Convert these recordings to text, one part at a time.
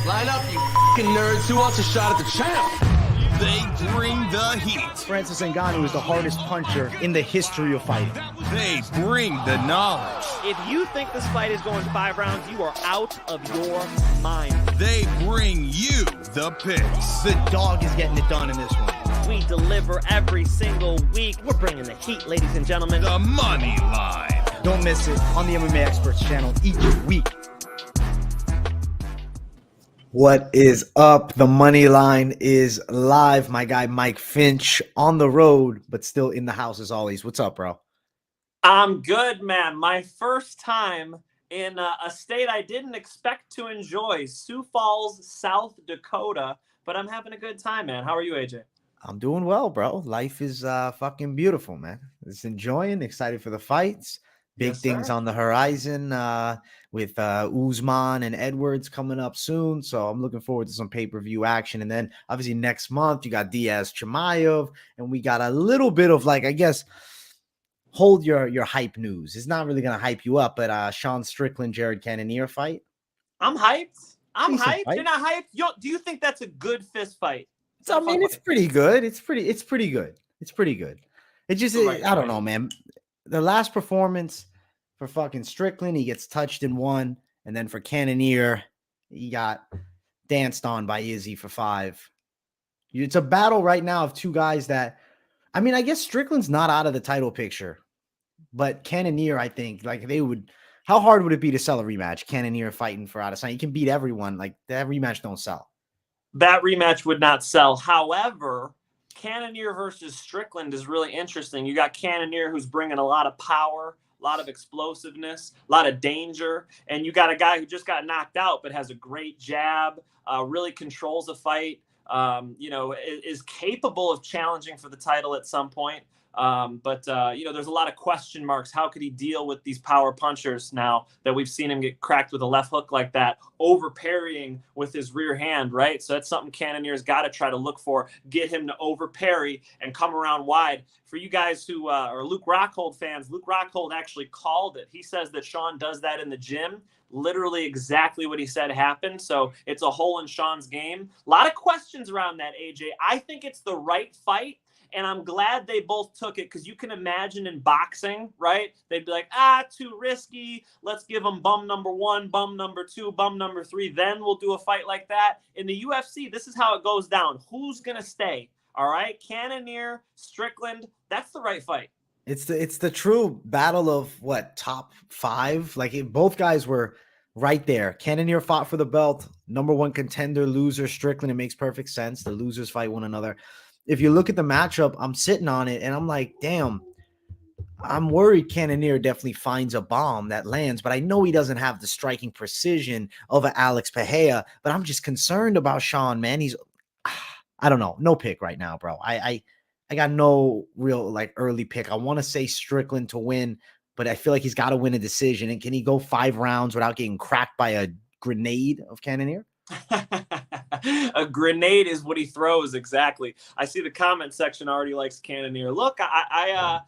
Line up, you fucking nerds. Who wants a shot at the champ? They bring the heat. Francis Ngannou is the hardest puncher in the history of fighting. They bring the knowledge. If you think this fight is going 5 rounds, you are out of your mind. They bring you the picks. The dog is getting it done in this one. We deliver every single week. We're bringing the heat, ladies and gentlemen. The money line. Don't miss it on the MMA Experts channel each week. What is up? The money line is live. My guy Mike Finch on the road, but still in the house as always. What's up, bro? I'm good, man. My first time in a state I didn't expect to enjoy, Sioux Falls, South Dakota, but I'm having a good time, man. How are you, AJ? I'm doing well, bro. Life is fucking beautiful, man. Just enjoying, excited for the fights. Big things on the horizon with Usman and Edwards coming up soon. So I'm looking forward to some pay-per-view action. And then obviously next month you got Diaz Chimaev, and we got a little bit of like, I guess, hold your hype news. It's not really going to hype you up, but Sean Strickland, Jared Cannonier fight. I'm hyped. I'm Decent hyped. fight. You're not hyped? Do you think that's a good fist fight? I mean, it's pretty good. It's pretty good. It's pretty good. It just, I don't know, man. The last performance for fucking Strickland, he gets touched in 1. And then for Cannonier, he got danced on by Izzy for 5. It's a battle right now of 2 guys that, I mean, I guess Strickland's not out of the title picture. But Cannonier, I think, like they would, how hard would it be to sell a rematch? Cannonier fighting for Adesanya. You can beat everyone. Like that rematch don't sell. That rematch would not sell. However, Cannonier versus Strickland is really interesting. You got Cannonier who's bringing a lot of power, a lot of explosiveness, a lot of danger. And you got a guy who just got knocked out but has a great jab, really controls a fight, is capable of challenging for the title at some point. But there's a lot of question marks. How could he deal with these power punchers now that we've seen him get cracked with a left hook like that, over parrying with his rear hand, right? So that's something Cannonier's got to try to look for, get him to over parry and come around wide. For you guys who are Luke Rockhold fans, Luke Rockhold actually called it. He says that Sean does that in the gym. Literally exactly what he said happened. So it's a hole in Sean's game. A lot of questions around that, AJ. I think it's the right fight. And I'm glad they both took it, because you can imagine in boxing, right? They'd be like, too risky. Let's give them bum number 1, bum number 2, bum number 3. Then we'll do a fight like that. In the UFC, this is how it goes down. Who's going to stay? All right. Cannonier, Strickland. That's the right fight. It's the true battle of what, top 5? Like both guys were right there. Cannonier fought for the belt. Number 1 contender, loser, Strickland. It makes perfect sense. The losers fight one another. If you look at the matchup, I'm sitting on it and I'm like, damn, I'm worried Cannonier definitely finds a bomb that lands, but I know he doesn't have the striking precision of an Alex Pereira, but I'm just concerned about Sean, man. I don't know. No pick right now, bro. I got no real like early pick. I want to say Strickland to win, but I feel like he's got to win a decision. And can he go 5 rounds without getting cracked by a grenade of Cannonier? A grenade is what he throws. Exactly. I see the comment section already likes Cannonier. Look, I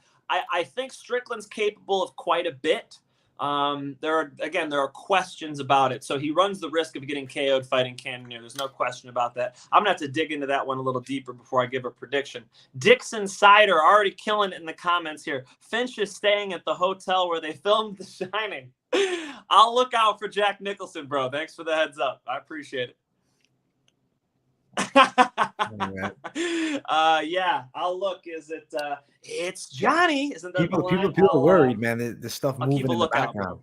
think Strickland's capable of quite a bit. There are questions about it. So he runs the risk of getting KO'd fighting Cannonier. There's no question about that. I'm going to have to dig into that one a little deeper before I give a prediction. Dixon Sider already killing it in the comments here. Finch is staying at the hotel where they filmed The Shining. I'll look out for Jack Nicholson, bro. Thanks for the heads up. I appreciate it. I'll look. Is it it's Johnny? Isn't that people are worried, man? The stuff I'll moving in the background.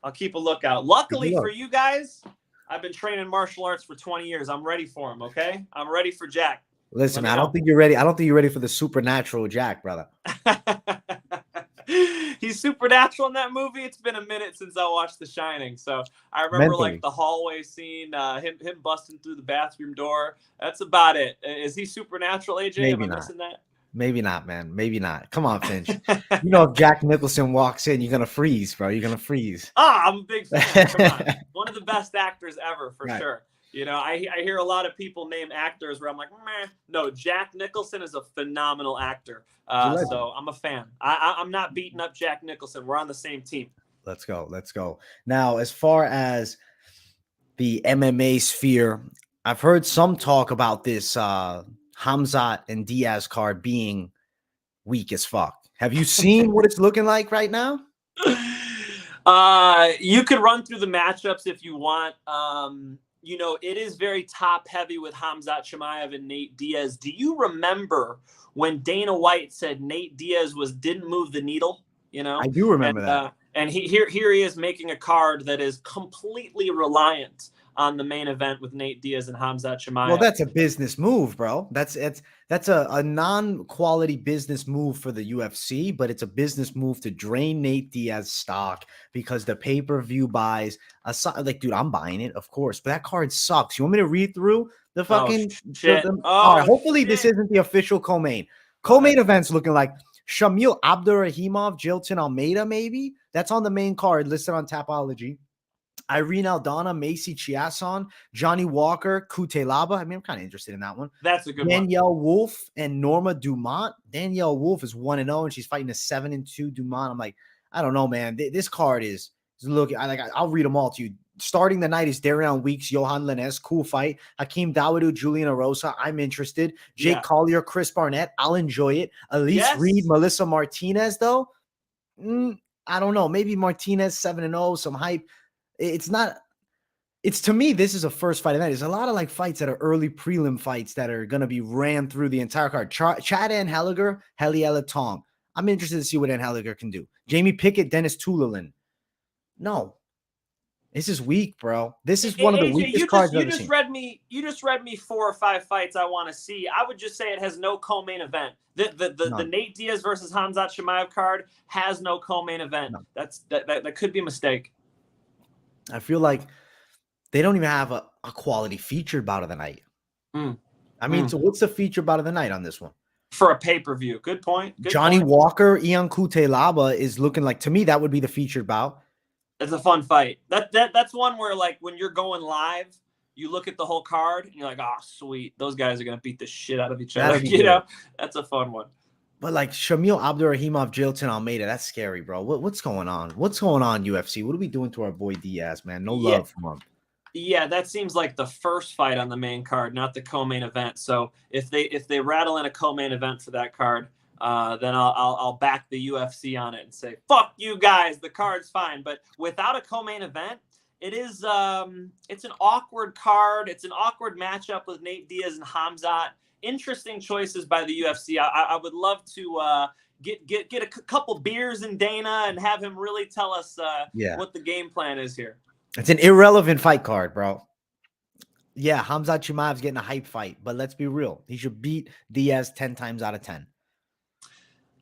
I'll keep a lookout. Luckily for you guys, I've been training martial arts for 20 years. I'm ready for him. Okay, I'm ready for Jack. Listen, man, I don't think you're ready. I don't think you're ready for the supernatural Jack, brother. He's supernatural in that movie. It's been a minute since I watched The Shining, so I remember like the hallway scene, him busting through the bathroom door. That's about it. Is he supernatural, AJ? Maybe Am I not. missing that? Maybe not, man. Maybe not. Come on, Finch. If Jack Nicholson walks in, you're gonna freeze, bro. You're gonna freeze. I'm a big fan. Come on, one of the best actors ever for Right. sure. I hear a lot of people name actors where I'm like, meh. No, Jack Nicholson is a phenomenal actor. So I'm a fan. I'm not beating up Jack Nicholson. We're on the same team. Let's go. Now, as far as the MMA sphere, I've heard some talk about this Khamzat and Diaz card being weak as fuck. Have you seen what it's looking like right now? You could run through the matchups if you want. You know, it is very top heavy with Khamzat Chimaev and Nate Diaz. Do you remember when Dana White said Nate Diaz didn't move the needle? You know, I do remember that. And here he is making a card that is completely reliant on the main event with Nate Diaz and Khamzat Chimaev. Well, that's a business move, bro. That's a non-quality business move for the UFC, but it's a business move to drain Nate Diaz stock because the pay-per-view buys like, dude, I'm buying it, of course, but that card sucks. You want me to read through the fucking shit? All right, hopefully this isn't the official co-main. Co-main events looking like Shamil Abdurrahimov, Jilton Almeida, maybe. That's on the main card listed on Tapology. Irene Aldana, Macy Chiasson, Johnny Walker, Kutelaba. I mean, I'm kind of interested in that one. That's a good Danielle Wolfe and Norma Dumont. Danielle Wolfe is 1-0, and she's fighting a 7-2 Dumont. I'm like, I don't know, man. This card is looking. I'll read them all to you. Starting the night is Darian Weeks, Johan Lanes, cool fight. Hakeem Dawodu, Julian Arosa. I'm interested. Jake Collier, Chris Barnett. I'll enjoy it. Elise Reed, Melissa Martinez, though. I don't know. Maybe Martinez 7-0, some hype. It's not. It's, to me, this is a first fight event. There's a lot of like fights that are early prelim fights that are going to be ran through the entire card. Chad Anheliger, Heliela Tong. I'm interested to see what Anheliger can do. Jamie Pickett, Dennis Tulalin. No. This is weak, bro. This is one of the weakest cards I've ever seen. You just read me 4 or 5 fights I want to see. I would just say it has no co-main event. The Nate Diaz versus Khamzat Chimaev card has no co-main event. No. That could be a mistake. I feel like they don't even have a quality featured bout of the night. I mean, so what's the featured bout of the night on this one? For a pay-per-view. Good point. Johnny Walker, Ian Kutelaba is looking like, to me, that would be the featured bout. It's a fun fight. That's one where, like, when you're going live, you look at the whole card and you're like, oh, sweet. Those guys are going to beat the shit out of each other. You know, that's a fun one. But like Shamil Abdurrahimov, Jilton Almeida, that's scary, bro. What's going on? What's going on, UFC? What are we doing to our boy Diaz, man? No love from him. Yeah, that seems like the first fight on the main card, not the co-main event. So if they rattle in a co-main event for that card, then I'll back the UFC on it and say, fuck you guys, the card's fine. But without a co-main event, it is it's an awkward card. It's an awkward matchup with Nate Diaz and Khamzat. Interesting choices by the UFC. I would love to get a couple beers in Dana and have him really tell us what the game plan is here. It's an irrelevant fight card, bro. Yeah, Khamzat Chimaev's getting a hype fight, but let's be real. He should beat Diaz 10 times out of 10.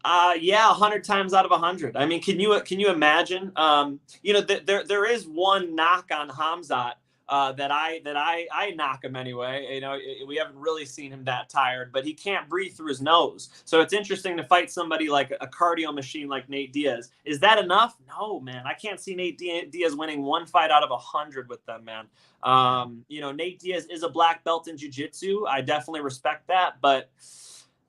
100 times out of 100. I mean, can you imagine? There is one knock on Khamzat. That I knock him anyway. You know, we haven't really seen him that tired, but he can't breathe through his nose. So it's interesting to fight somebody like a cardio machine like Nate Diaz. Is that enough? No, man. I can't see Nate Diaz winning 1 fight out of 100 with them, man. Nate Diaz is a black belt in jiu-jitsu. I definitely respect that, but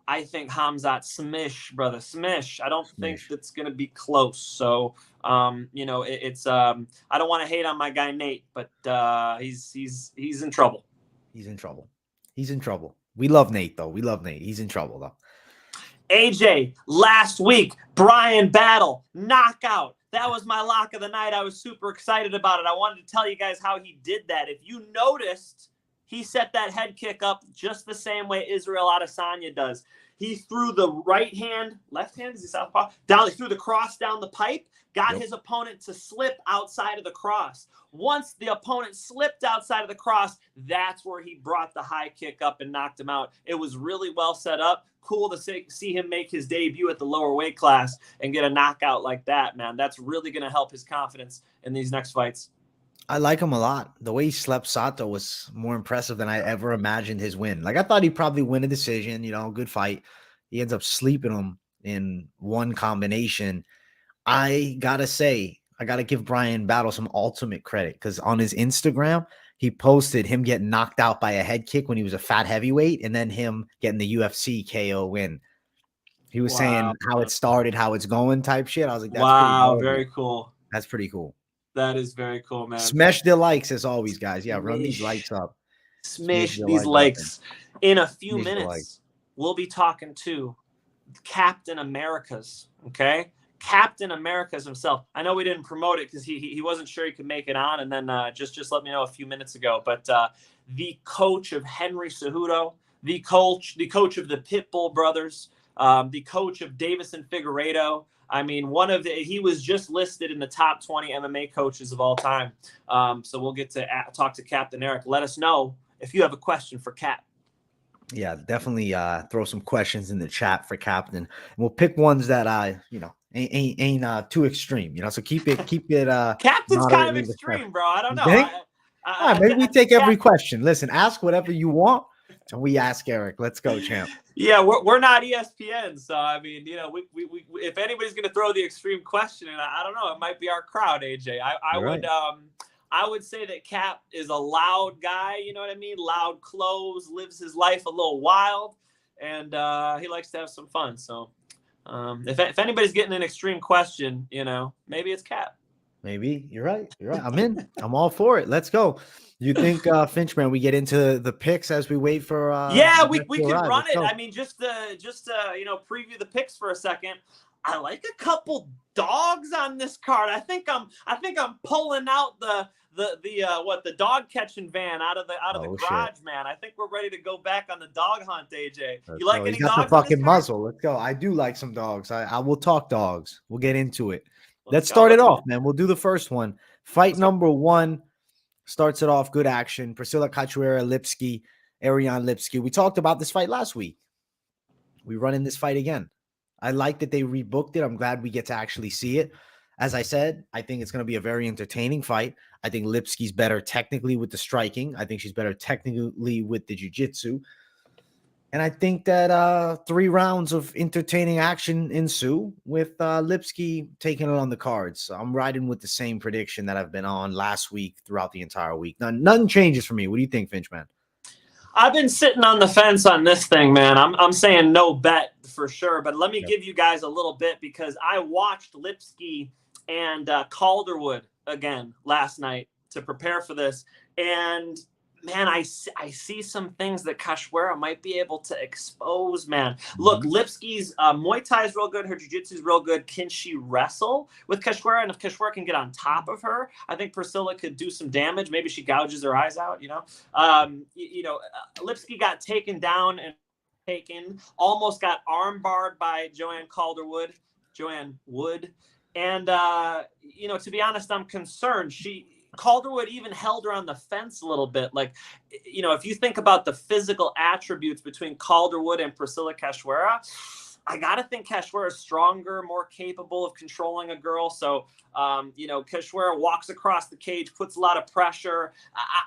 I think Khamzat smish, brother, smish. I don't think that's going to be close. So, it's I don't want to hate on my guy Nate, but he's in trouble. He's in trouble. We love Nate though. He's in trouble though. AJ, last week, Brian Battle, knockout. That was my lock of the night. I was super excited about it. I wanted to tell you guys how he did that. If you noticed, he set that head kick up just the same way Israel Adesanya does. He threw the left hand, is he southpaw? He threw the cross down the pipe, got his opponent to slip outside of the cross. Once the opponent slipped outside of the cross, that's where he brought the high kick up and knocked him out. It was really well set up. Cool to see him make his debut at the lower weight class and get a knockout like that, man. That's really going to help his confidence in these next fights. I like him a lot. The way he slept Sato was more impressive than I ever imagined his win. Like, I thought he'd probably win a decision, good fight. He ends up sleeping him in one combination. I got to give Brian Battle some ultimate credit because on his Instagram, he posted him getting knocked out by a head kick when he was a fat heavyweight and then him getting the UFC KO win. He was saying how it started, how it's going type shit. I was like, that's pretty cool. Very cool. That's pretty cool. That is very cool, man. Smash the likes as always, guys. Yeah, run these likes up. Smash the these like likes. In a few Smash the minutes, likes. we'll be talking to Captain America's, okay? Captain America's himself. I know we didn't promote it because he wasn't sure he could make it on, and then just let me know a few minutes ago. But the coach of Henry Cejudo, the coach of the Pitbull brothers, the coach of Davison Figueiredo. I mean, he was just listed in the top 20 MMA coaches of all time. So we'll get to talk to Captain Eric. Let us know if you have a question for Cap. Yeah, definitely throw some questions in the chat for Captain. And we'll pick ones that ain't too extreme, so keep it Captain's kind of moderately extreme, bro. I don't know. Think? All right, maybe we take every question. Listen, ask whatever you want, and we ask Eric. Let's go, champ. Yeah, we're not ESPN, so I mean, we if anybody's gonna throw the extreme question, and I don't know, it might be our crowd, AJ. I would say that Cap is a loud guy, you know what I mean? Loud clothes, lives his life a little wild, and he likes to have some fun. So if anybody's getting an extreme question, maybe it's Cap. Maybe you're right. I'm in. I'm all for it. Let's go. You think, Finchman, we get into the picks as we wait for? We can run it. I mean, just preview the picks for a second. I like a couple dogs on this card. I think I'm pulling out the dog catching van out of the garage, shit. Man. I think we're ready to go back on the dog hunt, AJ. You like any dogs? The fucking muzzle. Let's go. I do like some dogs. I will talk dogs. We'll get into it. Let's start it off, man. We'll do the first one. Fight number 1 starts it off. Good action. Priscilla Cachoeira, Lipski, Ariane Lipski. We talked about this fight last week. We run in this fight again. I like that they rebooked it. I'm glad we get to actually see it. As I said, I think it's going to be a very entertaining fight. I think Lipski's better technically with the striking. I think she's better technically with the jiu-jitsu. And I think that 3 rounds of entertaining action ensue with Lipski taking it on the cards. So I'm riding with the same prediction that I've been on last week throughout the entire week. Nothing changes for me. What do you think, Finchman? I've been sitting on the fence on this thing, man. I'm saying no bet for sure. But let me give you guys a little bit because I watched Lipski and Calderwood again last night to prepare for this. And man, I see some things that Cachoeira might be able to expose, man. Look, Lipski's Muay Thai is real good. Her jiu-jitsu is real good. Can she wrestle with Cachoeira? And if Cachoeira can get on top of her, I think Priscilla could do some damage. Maybe she gouges her eyes out, Lipski got taken down and almost got arm barred by Joanne Wood. And, to be honest, I'm concerned. Calderwood even held her on the fence a little bit. Like, if you think about the physical attributes between Calderwood and Priscilla Cachoeira, I got to think Cachoeira is stronger, more capable of controlling a girl. So, Cachoeira walks across the cage, puts a lot of pressure.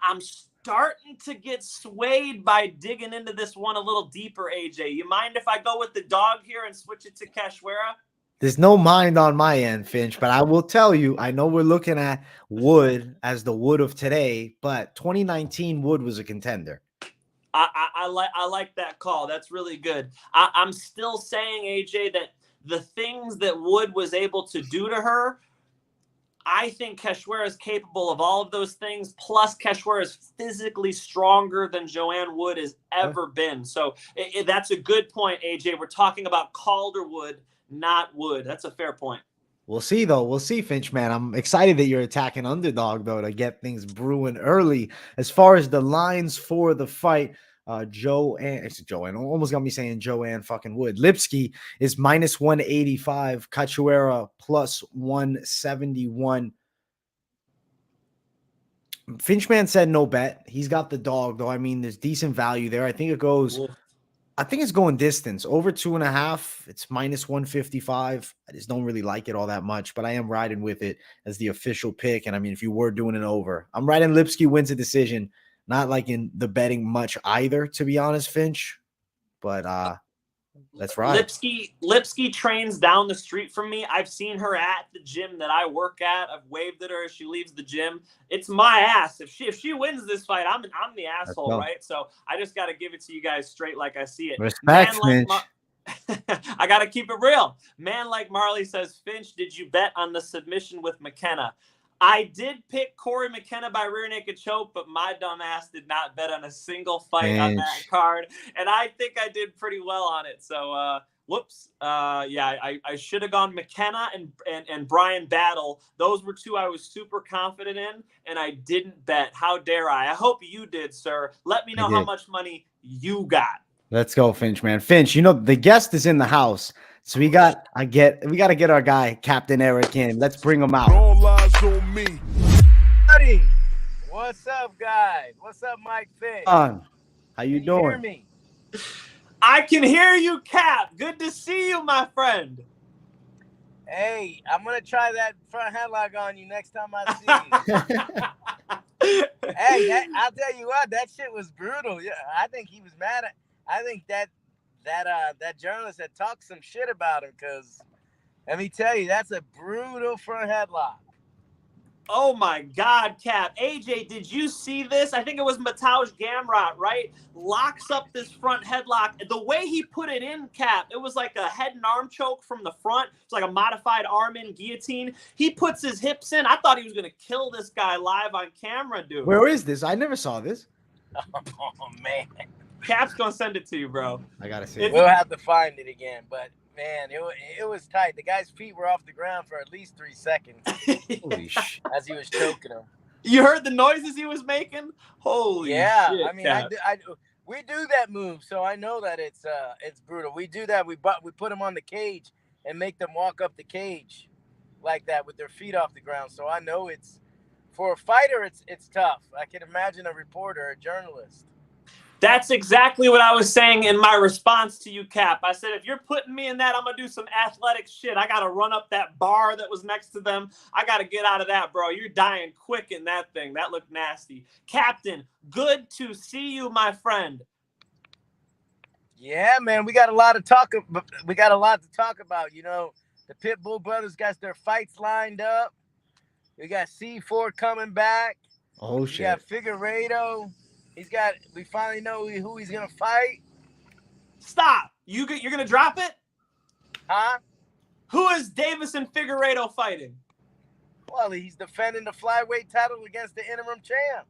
I'm starting to get swayed by digging into this one a little deeper, AJ. You mind if I go with the dog here and switch it to Cachoeira? There's no mind on my end, Finch, but I will tell you, I know we're looking at Wood as the Wood of today, but 2019 Wood was a contender. I like that call. That's really good. I'm still saying, AJ, that the things that Wood was able to do to her, I think Cachoeira is capable of all of those things. Plus, Cachoeira is physically stronger than Joanne Wood has ever been. So that's a good point, AJ. We're talking about Calderwood, not Wood. That's a fair point. We'll see, though. We'll see, Finch, man. I'm excited that you're attacking underdog, though, to get things brewing early. As far as the lines for the fight, Joanne almost got me saying Joanne fucking Wood. Lipski is minus 185. Cachoeira plus 171. Finchman said no bet. He's got the dog, though. I mean, there's decent value there. I think it's going distance. Over 2.5. It's minus 155. I just don't really like it all that much, but I am riding with it as the official pick. And I mean, if you were doing an over, I'm riding Lipski wins a decision. Not like in the betting much either, to be honest, Finch. But that's right. Lipski trains down the street from me. I've seen her at the gym that I work at. I've waved at her as she leaves the gym. It's my ass. If she wins this fight, I'm the asshole, right? So I just got to give it to you guys straight like I see it. Respect, Finch. I got to keep it real. Man like Marley says, Finch, did you bet on the submission with McKenna? I did pick Corey McKenna by rear naked choke, but my dumb ass did not bet on a single fight on that card, and I think I did pretty well on it. So, whoops. Yeah, I should have gone McKenna and Brian Battle. Those were two I was super confident in, and I didn't bet. How dare I? I hope you did, sir. Let me know how much money you got. Let's go, Finch, man. Finch, you know the guest is in the house, so we got to get our guy Captain Eric in. Let's bring him out. All eyes on me. Buddy, what's up, guys? What's up, Mike Finch? How you Can doing? You hear me? I can hear you, Cap. Good to see you, my friend. Hey, I'm gonna try that front headlock on you next time I see you. Hey, I'll tell you what, that shit was brutal. Yeah, I think he was mad at. I think that journalist had talked some shit about him, because let me tell you, that's a brutal front headlock. Oh my God, Cap. AJ, did you see this? I think it was Mateusz Gamrot, right? Locks up this front headlock. The way he put it in, Cap, it was like a head and arm choke from the front. It's like a modified arm in guillotine. He puts his hips in. I thought he was going to kill this guy live on camera, dude. Where is this? I never saw this. Oh, man. Cap's going to send it to you, bro. I got to see it. We'll have to find it again, but man, it was tight. The guy's feet were off the ground for at least 3 seconds. Holy shit. As he was choking him. You heard the noises he was making? Holy shit, I mean, Cap. we do that move, so I know that it's brutal. We do that. We put them on the cage and make them walk up the cage like that with their feet off the ground. So I know it's, for a fighter, it's tough. I can imagine a reporter, a journalist. That's exactly what I was saying in my response to you, Cap. I said, if you're putting me in that, I'm going to do some athletic shit. I got to run up that bar that was next to them. I got to get out of that, bro. You're dying quick in that thing. That looked nasty. Captain, good to see you, my friend. Yeah, man, we got a lot to talk about. You know, the Pitbull brothers got their fights lined up. We got C4 coming back. Oh, shit. We got Figueiredo. We finally know who he's going to fight. Stop. You're going to drop it? Huh? Who is Davison Figueiredo fighting? Well, he's defending the flyweight title against the interim champ.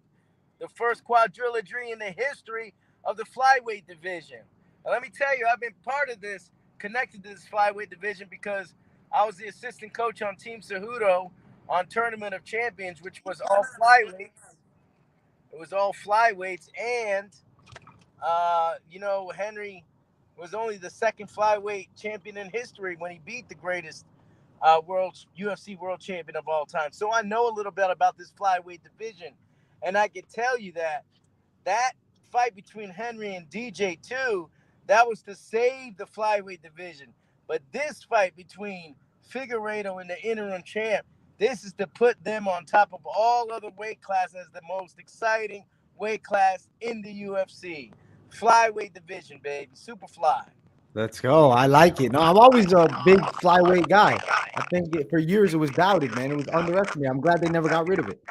The first quadrilogy in the history of the flyweight division. Now, let me tell you, I've been part of this, connected to this flyweight division, because I was the assistant coach on Team Cejudo on Tournament of Champions, which was all flyweights. It was all flyweights, and, you know, Henry was only the second flyweight champion in history when he beat the greatest UFC world champion of all time. So I know a little bit about this flyweight division, and I can tell you that fight between Henry and DJ2, that was to save the flyweight division. But this fight between Figueiredo and the interim champ, this is to put them on top of all other weight classes as the most exciting weight class in the UFC. Flyweight division, baby. Super fly. Let's go. I like it. No, I'm always a big flyweight guy. I think for years it was doubted, man. It was underestimated. I'm glad they never got rid of it.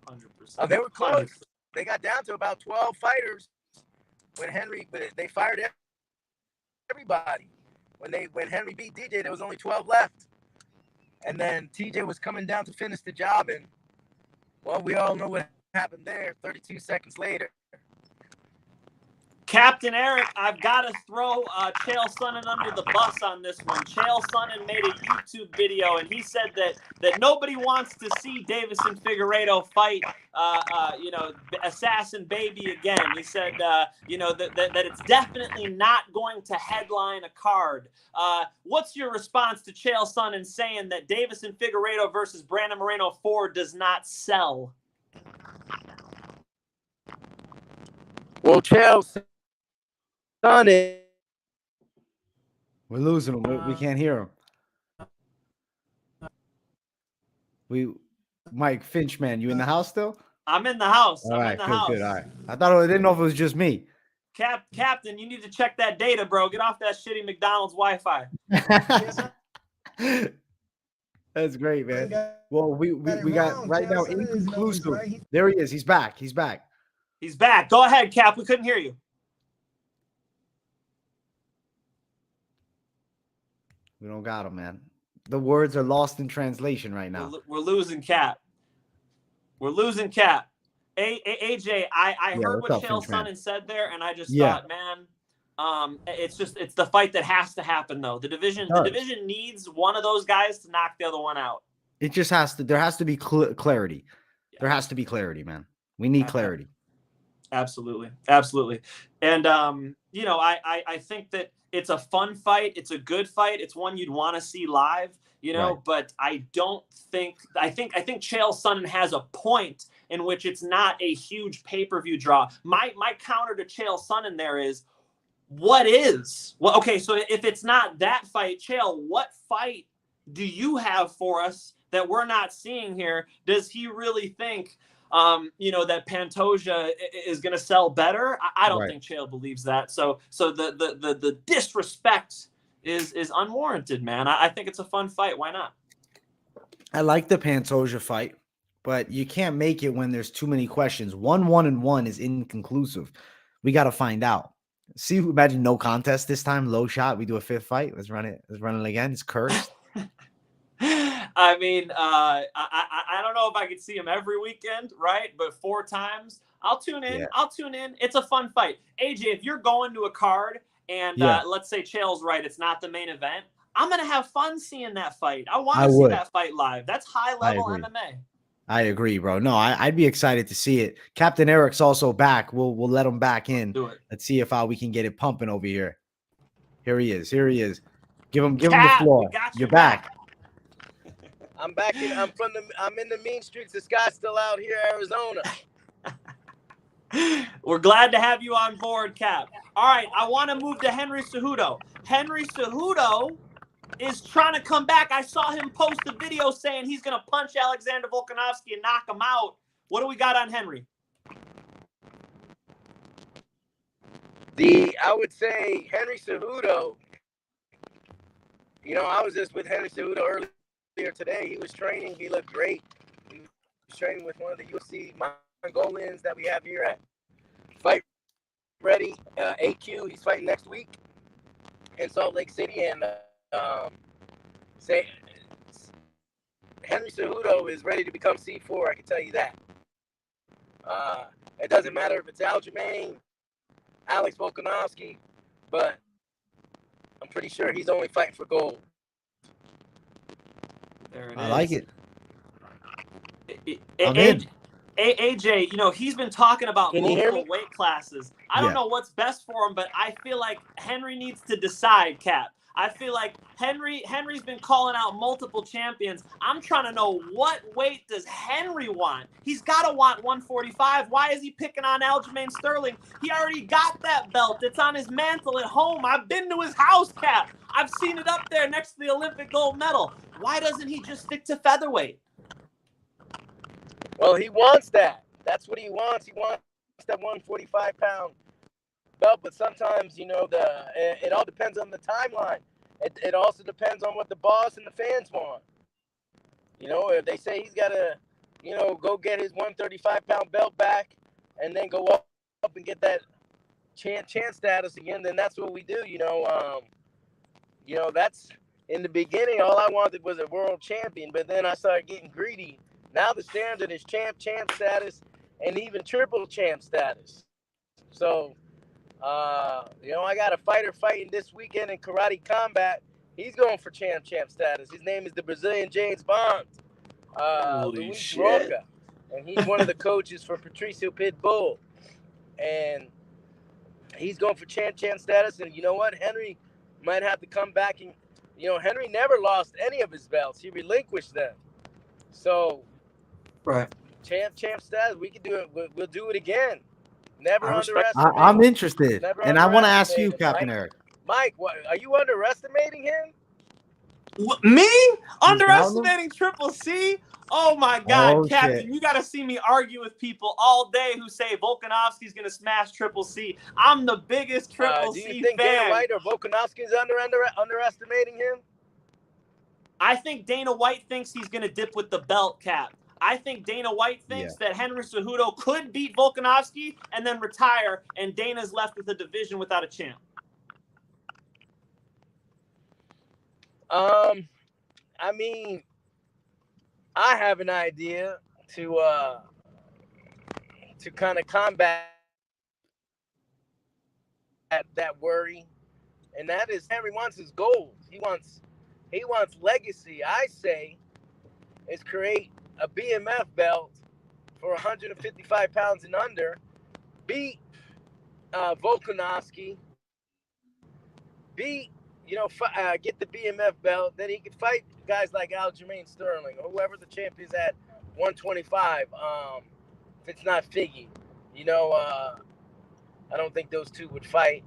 100%. Oh, they were close. They got down to about 12 fighters when they fired everybody. When Henry beat DJ, there was only 12 left. And then TJ was coming down to finish the job, and, well, we all know what happened there 32 seconds later. Captain Eric, I've got to throw Chael Sonnen under the bus on this one. Chael Sonnen made a YouTube video, and he said that nobody wants to see Davison Figueiredo fight, Assassin Baby again. He said, that it's definitely not going to headline a card. What's your response to Chael Sonnen saying that Davison Figueiredo versus Brandon Moreno 4 does not sell? Well, Chael Sonnen. We're losing him. We can't hear him. Mike Finch, man, you in the house still? I'm in the house. All right, good. All right. I didn't know if it was just me. Captain, you need to check that data, bro. Get off that shitty McDonald's Wi-Fi. That's great, man. Well, we got right now inconclusive. There he is. He's back. He's back. Go ahead, Cap. We couldn't hear you. We don't got him, man. the words are lost in translation right now. We're losing Cap. We're losing Cap. AJ, I heard what Chael Sonnen said there, and I just thought, man, it's the fight that has to happen though. The division needs one of those guys to knock the other one out. It just has to. There has to be clarity. Yeah. There has to be clarity, man. We need clarity. Absolutely. And I think that it's a fun fight. It's a good fight. It's one you'd want to see live, but I think Chael Sonnen has a point in which it's not a huge pay-per-view draw. My counter to Chael Sonnen there is, what is? Well, okay, so if it's not that fight, Chael, what fight do you have for us that we're not seeing here? Does he really think that Pantoja is going to sell better? I don't think Chael believes that. So the disrespect is unwarranted, man. I think it's a fun fight. Why not? I like the Pantoja fight, but you can't make it when there's too many questions. 1-1-1 is inconclusive. We got to find out. See, imagine no contest this time, low shot. We do a fifth fight. Let's run it again. It's cursed. I mean, I don't know if I could see him every weekend, right? But 4 times, I'll tune in. Yeah. It's a fun fight. AJ, if you're going to a card and let's say Chael's right, it's not the main event, I'm going to have fun seeing that fight. I want to see that fight live. That's high-level MMA. I agree, bro. No, I'd be excited to see it. Captain Eric's also back. We'll let him back in. Do it. Let's see if we can get it pumping over here. Here he is. Give him the floor. You're back. I'm back. I'm in the mean streets. This guy's still out here, Arizona. We're glad to have you on board, Cap. All right, I want to move to Henry Cejudo. Henry Cejudo is trying to come back. I saw him post a video saying he's going to punch Alexander Volkanovski and knock him out. What do we got on Henry? I would say Henry Cejudo. I was just with Henry Cejudo earlier today. He was training. He looked great. He was training with one of the UFC Mongolians that we have here at Fight Ready AQ. He's fighting next week in Salt Lake City, and Henry Cejudo is ready to become C4. I can tell you that. It doesn't matter if it's Aljamain, Alex Volkanovski, but I'm pretty sure he's only fighting for gold. There it is. I like it. AJ, he's been talking about multiple weight classes. I don't know what's best for him, but I feel like Henry needs to decide, Cap. I feel like Henry's been calling out multiple champions. I'm trying to know, what weight does Henry want? He's got to want 145. Why is he picking on Aljamain Sterling? He already got that belt. It's on his mantle at home. I've been to his house, Cap. I've seen it up there next to the Olympic gold medal. Why doesn't he just stick to featherweight? Well, he wants that. That's what he wants. He wants that 145-pound belt, but sometimes, it all depends on the timeline. It also depends on what the boss and the fans want. If they say he's got to, go get his 135-pound belt back and then go up and get that champ status again, then that's what we do. That's in the beginning, all I wanted was a world champion, but then I started getting greedy. Now the standard is champ status and even triple champ status. So, I got a fighter fighting this weekend in karate combat. He's going for champ status. His name is the Brazilian James Bond, Luis Roca. And he's one of the coaches for Patricio Pitbull. And he's going for champ status. And you know what? Henry might have to come back. And, Henry never lost any of his belts. He relinquished them. So, champ status, we can do it. We'll do it again. Never underestimate. I'm interested, and I want to ask you, Captain Eric. Mike, are you underestimating him? Me? Underestimating Triple C? Oh my God, Captain! Shit. You got to see me argue with people all day who say Volkanovski's going to smash Triple C. I'm the biggest Triple C fan. Do you think Dana White or Volkanovski's underestimating him? I think Dana White thinks he's going to dip with the belt, Cap. I think Dana White thinks that Henry Cejudo could beat Volkanovski and then retire, and Dana's left with a division without a champ. I mean, I have an idea to kind of combat that worry, and that is Henry wants his gold. He wants legacy. I say is create a BMF belt for 155 pounds and under, beat Volkanovski, get the BMF belt, then he could fight guys like Aljamain Sterling or whoever the champ is at 125. If it's not Figgy, I don't think those two would fight.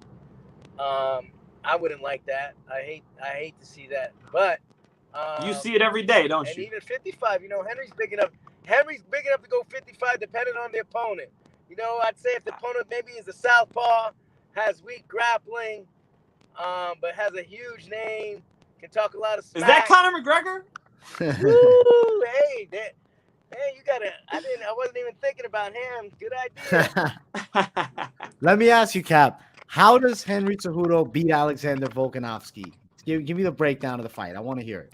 I wouldn't like that. I hate to see that, but you see it every day, don't and you? even 55, Henry's big enough. Henry's big enough to go 55, depending on the opponent. I'd say if the opponent maybe is a southpaw, has weak grappling, but has a huge name, can talk a lot of smack. Is that Conor McGregor? Woo, hey, you gotta. I wasn't even thinking about him. Good idea. Let me ask you, Cap. How does Henry Cejudo beat Alexander Volkanovski? Give me the breakdown of the fight. I want to hear it.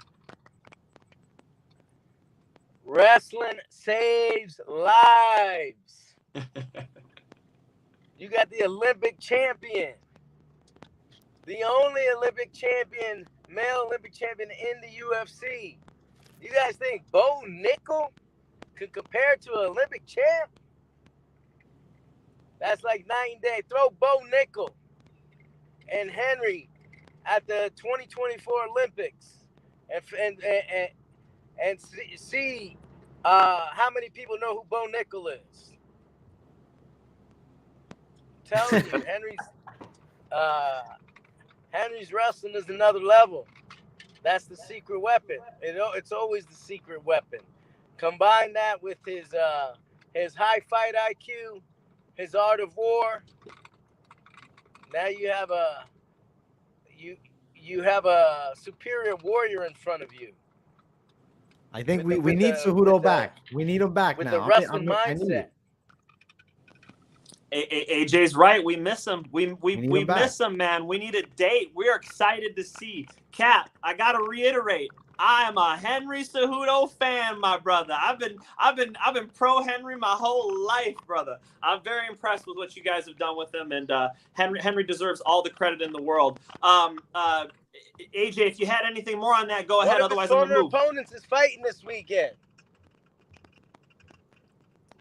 Wrestling saves lives. You got the Olympic champion, the only Olympic champion, male Olympic champion in the UFC. You guys think Bo Nickel could compare to an Olympic champ? That's like night and day. Throw Bo Nickel and Henry at the 2024 Olympics and see how many people know who Bo Nickel is. I'm telling you, Henry's wrestling is another level. That's the secret weapon. It's always the secret weapon. Combine that with his high fight IQ, his art of war. Now you have a superior warrior in front of you. I think we need Cejudo back. We need him back with now. the wrestling mindset. AJ's right. We miss him. We miss him, man. We need a date. We're excited to see. Cap, I gotta reiterate. I am a Henry Cejudo fan, my brother. I've been pro Henry my whole life, brother. I'm very impressed with what you guys have done with him, and Henry deserves all the credit in the world. AJ, if you had anything more on that, go ahead. Otherwise, I'm gonna move. Opponents is fighting this weekend.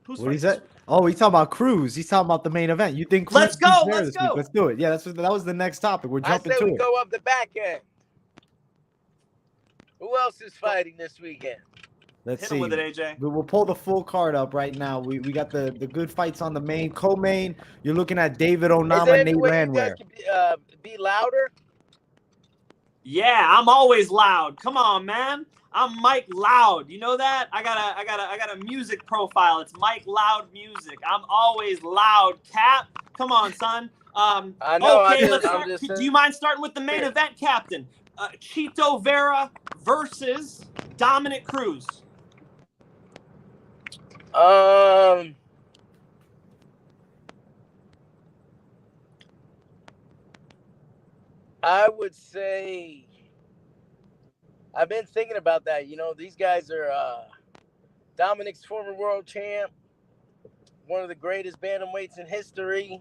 What is that? Oh, he's talking about Cruz. He's talking about the main event. You think Cruz Let's go. Let's go. Let's do it. Yeah, that was the next topic. We're jumping to it. I say we go up the back end. Who else is fighting this weekend? Let's Hit see. him with it, AJ. We'll pull the full card up right now. We got the good fights on the main. Co-main, you're looking at David Onama, Nate Landwehr. Be louder? Yeah, I'm always loud. Come on, man. I'm Mike Loud. You know that? I got a music profile. It's Mike Loud Music. I'm always loud. Cap, come on, son. I know. Okay, let's start. Do you mind starting with the main event, Captain? Chito Vera versus Dominick Cruz. I would say I've been thinking about that. These guys are Dominick's former world champ, one of the greatest bantamweights in history.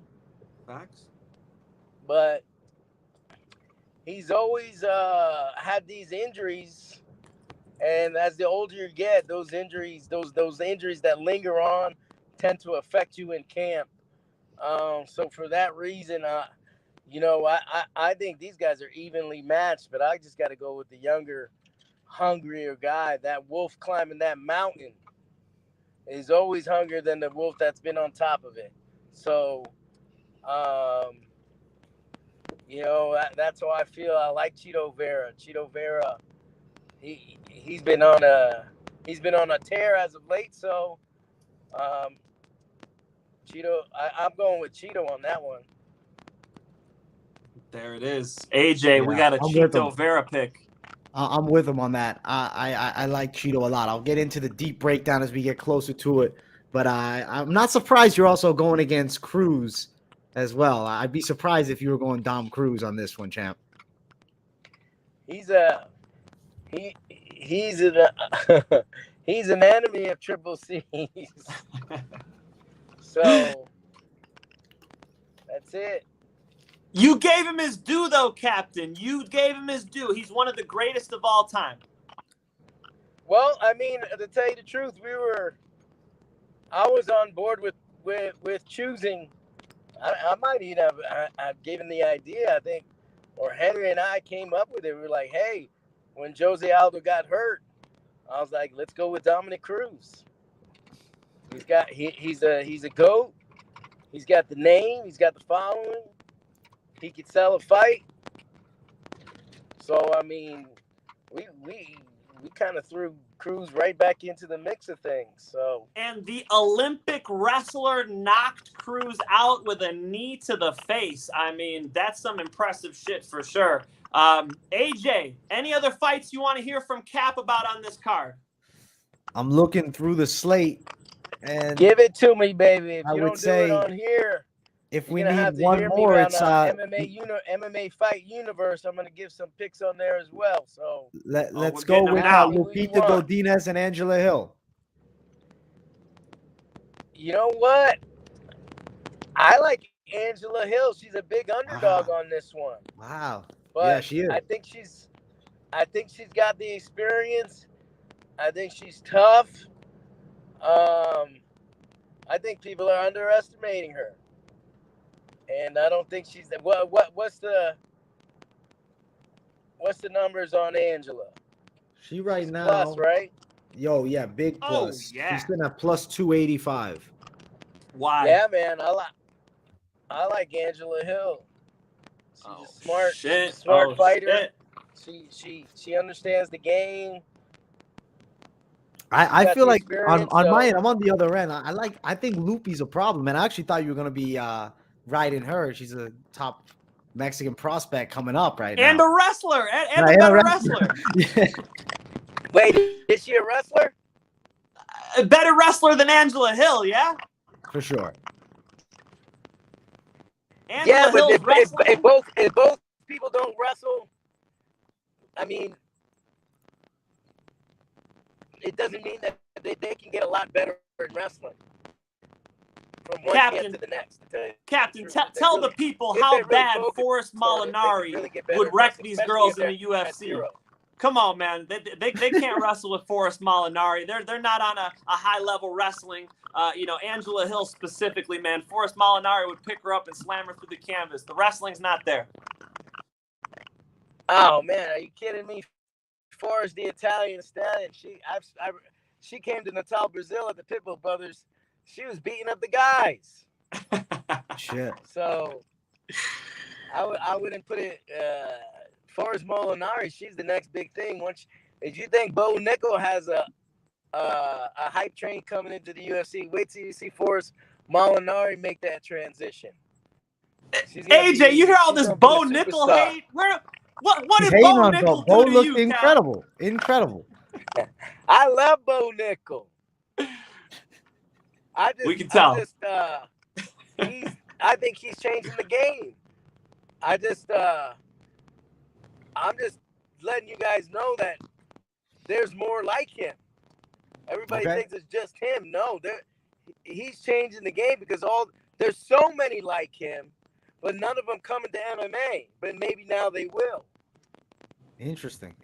Facts. But he's always had these injuries, and as the older you get, those injuries that linger on tend to affect you in camp. So for that reason, I think these guys are evenly matched, but I just got to go with the younger, hungrier guy. That wolf climbing that mountain is always hungrier than the wolf that's been on top of it. So, that's how I feel. I like Chito Vera. Chito Vera, he's been on a tear as of late. So, Chito, I'm going with Chito on that one. There it is. AJ, we got a Chito Vera pick. I'm with him on that. I like Chito a lot. I'll get into the deep breakdown as we get closer to it. But I'm not surprised you're also going against Cruz as well. I'd be surprised if you were going Dom Cruz on this one, champ. He's he's an he's an enemy of Triple C's. So that's it. You gave him his due, though, Captain. You gave him his due. He's one of the greatest of all time. Well, I mean, to tell you the truth, I was on board with choosing. I might even have I've given the idea, I think, or Henry and I came up with it. We were like, hey, when Jose Aldo got hurt, I was like, let's go with Dominick Cruz. He's a GOAT. He's got the name. He's got the following. He could sell a fight. So I mean, we kind of threw Cruz right back into the mix of things. So, and the Olympic wrestler knocked Cruz out with a knee to the face. I mean, that's some impressive shit for sure. AJ, any other fights you want to hear from Cap about on this card? I'm looking through the slate, and give it to me, baby. If I you would don't say, do it on here, if we need one more, it's MMA Fight Universe. I'm gonna give some picks on there as well. So let's go with Lupita, Godinez, and Angela Hill. You know what? I like Angela Hill. She's a big underdog on this one. Wow. But yeah, she is. I think she's got the experience. I think she's tough. I think people are underestimating her. And I don't think she's what's the numbers on Angela? She right now plus, right? Yo, yeah, big plus. Yeah. She's sitting at plus 285. Why? Yeah, man. I like Angela Hill. She's a smart fighter. Shit. She understands the game. I feel like on my end, I'm on the other end. I think Lupi's a problem, and I actually thought you were gonna be riding her. She's a top Mexican prospect coming up right now. And a wrestler. And a better wrestler. Yeah. Wait, is she a wrestler? A better wrestler than Angela Hill, yeah? For sure. Angela Hill's if both people don't wrestle, I mean, it doesn't mean that they can get a lot better in wrestling. From one camp to the next. Captain, tell the people how bad Forrest Molinari would wreck these girls in the UFC. Come on, man. They can't wrestle with Forrest Molinari. They're not on a high level wrestling. Angela Hill specifically, man. Forrest Molinari would pick her up and slam her through the canvas. The wrestling's not there. Oh man, are you kidding me? Forrest, the Italian stallion. She came to Natal, Brazil at the Pitbull Brothers. She was beating up the guys. Shit. So I wouldn't put it. Forrest Molinari, she's the next big thing. If you think Bo Nickel has a hype train coming into the UFC, wait till you see Forrest Molinari make that transition. AJ, you hear all this Bo Nickel hate? What did Bo Nickel do to you? Incredible. Incredible. I love Bo Nickel. We can tell. I think he's changing the game. I'm just letting you guys know that there's more like him. Everybody thinks it's just him. No, he's changing the game because there's so many like him, but none of them coming to MMA. But maybe now they will. Interesting.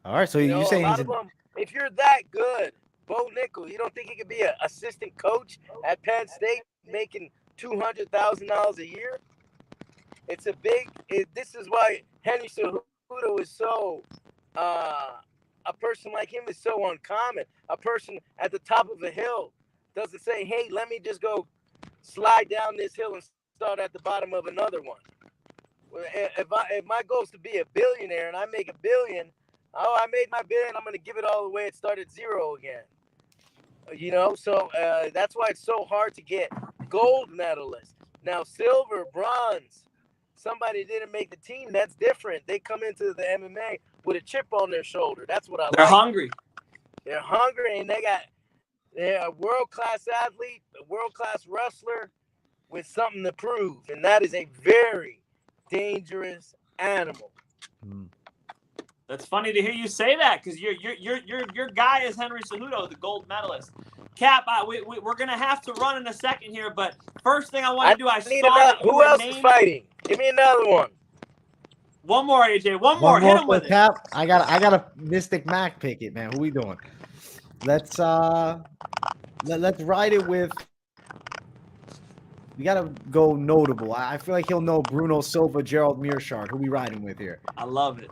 All right, so you're saying a lot of them, if you're that good, Bo Nickel, you don't think he could be an assistant coach at Penn State making $200,000 a year? This is why Henry Cejudo is so, a person like him is so uncommon. A person at the top of a hill doesn't say, hey, let me just go slide down this hill and start at the bottom of another one. If my goal is to be a billionaire and I make $1 billion, I made my $1 billion, I'm going to give it all away and start at zero again. So that's why it's so hard to get gold medalists. Now, silver, bronze, somebody didn't make the team, that's different. They come into the MMA with a chip on their shoulder. That's what I like. They're hungry. They're hungry, and they're a world-class athlete, a world-class wrestler with something to prove, and that is a very dangerous animal. That's funny to hear you say that because your guy is Henry Cejudo, the gold medalist. Cap, we're gonna have to run in a second here, but first thing I want to do, I need saw another. that you Who were else is named. fighting? Give me another one. One more, AJ. One more. Hit him for with it. Cap. I got a Mystic Mac pick it, man. Who we doing? Let's ride it with. We gotta go notable. I feel like he'll know Bruno Silva, Gerald Meerschaert. Who we riding with here? I love it.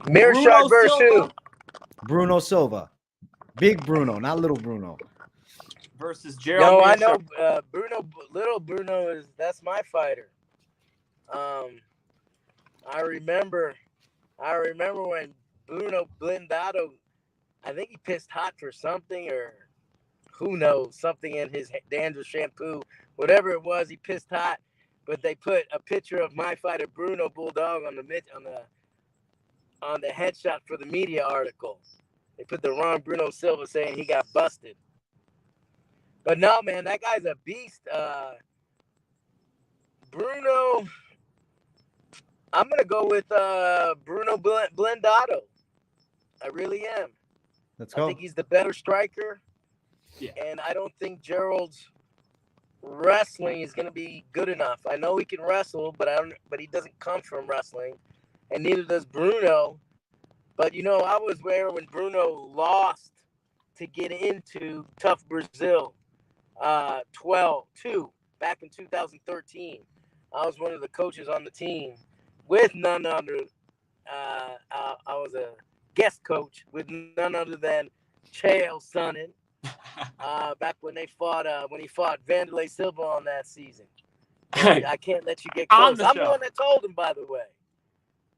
Meerschaert versus who? Bruno Silva. Big Bruno, not little Bruno. Versus Gerald. No, I Meerschaert. know Bruno. Little Bruno that's my fighter. I remember when Bruno Blindado, I think he pissed hot for something or who knows, something in his dandruff shampoo, whatever it was, he pissed hot. But they put a picture of my fighter Bruno Bulldog on the headshot for the media article. They put the wrong Bruno Silva saying he got busted. But no, man, that guy's a beast. Bruno, I'm going to go with Bruno Blindado. I really am. Let's go. I think he's the better striker. Yeah. And I don't think Gerald's wrestling is going to be good enough. I know he can wrestle, but he doesn't come from wrestling. And neither does Bruno. But, you know, I was there when Bruno lost to get into Tough Brazil 12-2 back in 2013. I was one of the coaches on the team with none other. I was a guest coach with none other than Chael Sonnen. Back when he fought Vanderlei Silva on that season. I can't let you get close. I'm the one that told him, by the way.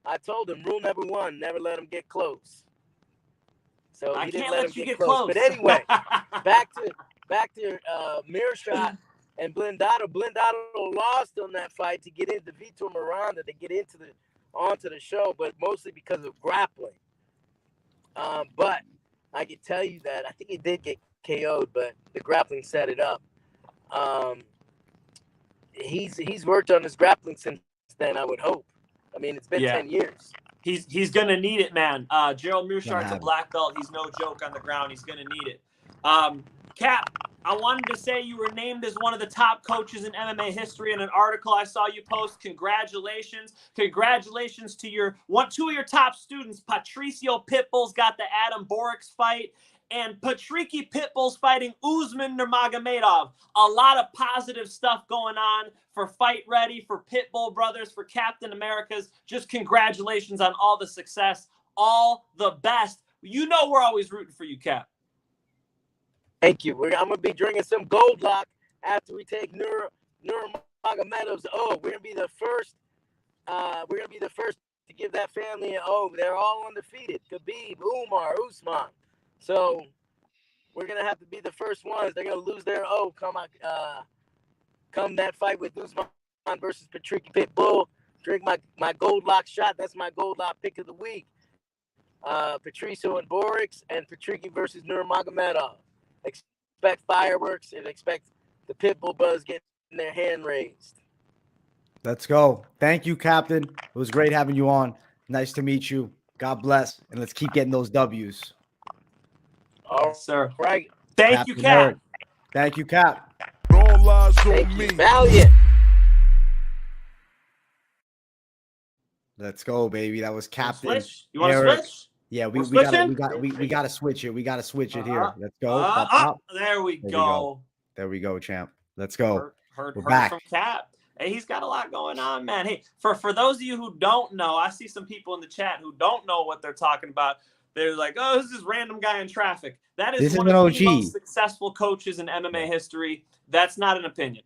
I told him rule number 1, never let him get close. So he didn't let him get close. But anyway, back to Meerschaert and Blindado. Blindado lost on that fight to get into Vitor Miranda to get onto the show, but mostly because of grappling. But I can tell you that I think he did get KO'd, but the grappling set it up. He's worked on his grappling since then, I would hope. I mean, it's been 10 years. He's gonna need it, man. Gerald Meerschaert's a black belt. He's no joke on the ground. He's gonna need it. Cap, I wanted to say you were named as one of the top coaches in MMA history in an article I saw you post. Congratulations. Congratulations to two of your top students. Patricio Pitbull's got the Adam Borics fight, and Patricky Pitbull's fighting Usman Nurmagomedov. A lot of positive stuff going on for Fight Ready, for Pitbull Brothers, for Captain America's. Just congratulations on all the success. All the best. You know we're always rooting for you, Cap. Thank you. I'm gonna be drinking some Gold Lock after we take Nurmagomedov's. We're gonna be the first. We're gonna be the first to give that family an O. They're all undefeated. Khabib, Umar, Usman. So we're gonna have to be the first ones. They're gonna lose their O. Come that fight with Usman versus Patricky Pitbull. Drink my Gold Lock shot. That's my Gold Lock pick of the week. Patricio and Borics and Patricky versus Nurmagomedov. Expect fireworks and expect the Pitbull Buzz getting their hand raised. Let's go. Thank you, Captain. It was great having you on. Nice to meet you. God bless. And let's keep getting those W's. All sir. Right. Thank you, Cap. Eric. Thank you, Cap. All eyes Thank on you. me. Valiant. Let's go, baby. That was Captain. Switch? You want to Eric. switch? Yeah, we We're gotta switch it. We gotta switch it here. Let's go. There we go. There we go, champ. Let's go. Heard back. from Cap. Hey, he's got a lot going on, man. Hey, for those of you who don't know, I see some people in the chat who don't know what they're talking about. They're like, oh, this is random guy in traffic. That is one of the most successful coaches in MMA history. That's not an opinion.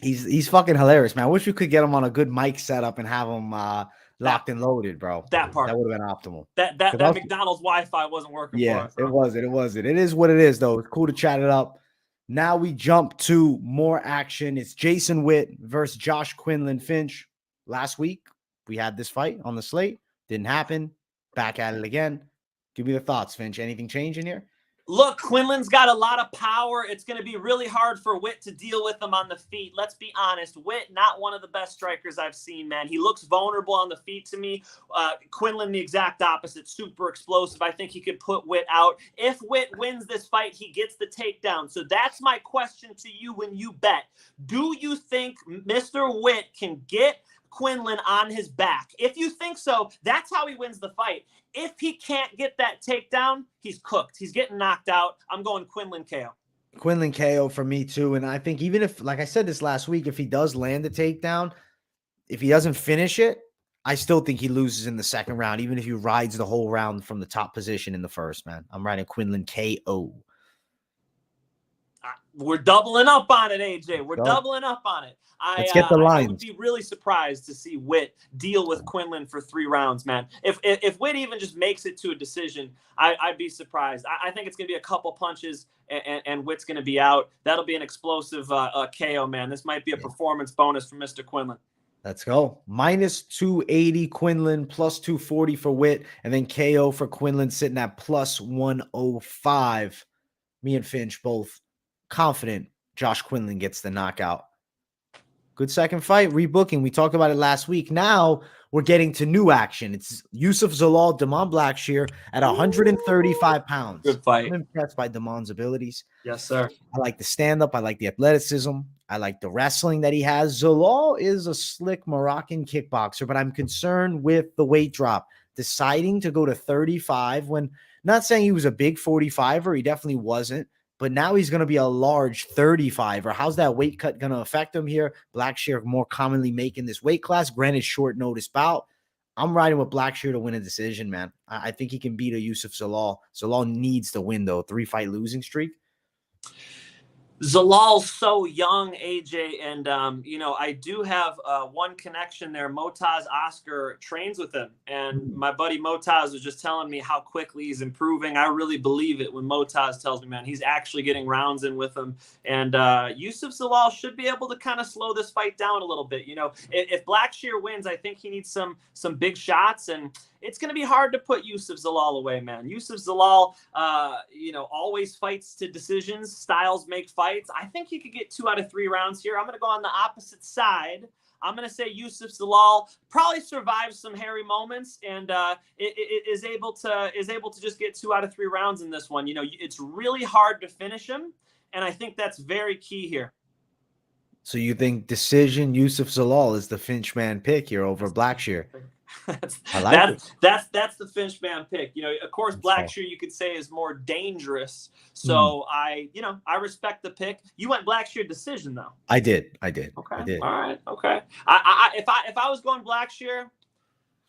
He's fucking hilarious, man. I wish we could get him on a good mic setup and have him locked and loaded, bro. That part. That would have been optimal. That McDonald's Wi-Fi wasn't working for us. It wasn't. It is what it is, though. It's cool to chat it up. Now we jump to more action. It's Jason Witt versus Josh Quinlan Finch. Last week, we had this fight on the slate. Didn't happen. Back at it again. Give me the thoughts, Finch. Anything change in here? Look, Quinlan's got a lot of power. It's going to be really hard for Witt to deal with him on the feet. Let's be honest. Witt, not one of the best strikers I've seen, man. He looks vulnerable on the feet to me. Quinlan, the exact opposite, super explosive. I think he could put Witt out. If Witt wins this fight, he gets the takedown. So that's my question to you when you bet. Do you think Mr. Witt can get Quinlan on his back? If you think so, that's how he wins the fight. If he can't get that takedown, he's cooked. He's getting knocked out. I'm going Quinlan KO. Quinlan KO for me too. And I think even if, like I said this last week, if he does land the takedown, if he doesn't finish it, I still think he loses in the second round, even if he rides the whole round from the top position in the first, man. I'm riding Quinlan KO. We're doubling up on it, AJ. We're doubling up on it. Let's get the lines. I would be really surprised to see Witt deal with Quinlan for 3 rounds, man. If Witt even just makes it to a decision, I'd be surprised. I think it's going to be a couple punches and Witt's going to be out. That'll be an explosive KO, man. This might be a performance bonus for Mr. Quinlan. Let's go. Minus 280 Quinlan, plus 240 for Witt, and then KO for Quinlan sitting at plus 105. Me and Finch both confident Josh Quinlan gets the knockout. Good second fight, rebooking. We talked about it last week. Now we're getting to new action. It's Youssef Zalal, Damon Blackshear at 135 pounds. Good fight. I'm impressed by Damon's abilities. Yes, sir. I like the stand-up. I like the athleticism. I like the wrestling that he has. Zalal is a slick Moroccan kickboxer, but I'm concerned with the weight drop. Deciding to go to 35 when, not saying he was a big 45er, he definitely wasn't. But now he's going to be a large 35er. How's that weight cut going to affect him here? Blackshear more commonly making this weight class. Granted, short notice bout. I'm riding with Blackshear to win a decision, man. I think he can beat a Youssef Zalal. Zalal needs to win, though. 3-fight losing streak. Zalal's so young, AJ, and I do have one connection there. Motaz Oscar trains with him, and my buddy Motaz was just telling me how quickly he's improving. I really believe it when Motaz tells me, man, he's actually getting rounds in with him. And Youssef Zalal should be able to kind of slow this fight down a little bit. If Blackshear wins, I think he needs some big shots, and it's going to be hard to put Youssef Zalal away, man. Youssef Zalal, always fights to decisions. Styles make fights. I think he could get 2 out of 3 rounds here. I'm going to go on the opposite side. I'm going to say Youssef Zalal probably survives some hairy moments and is able to just get 2 out of 3 rounds in this one. It's really hard to finish him, and I think that's very key here. So you think decision Youssef Zalal is the Finchman pick here over Blackshear? That's the Finchman pick. Of course, Blackshear you could say is more dangerous. So I respect the pick. You went Blackshear decision though. I did. Okay. I did. All right. Okay. If I was going Blackshear,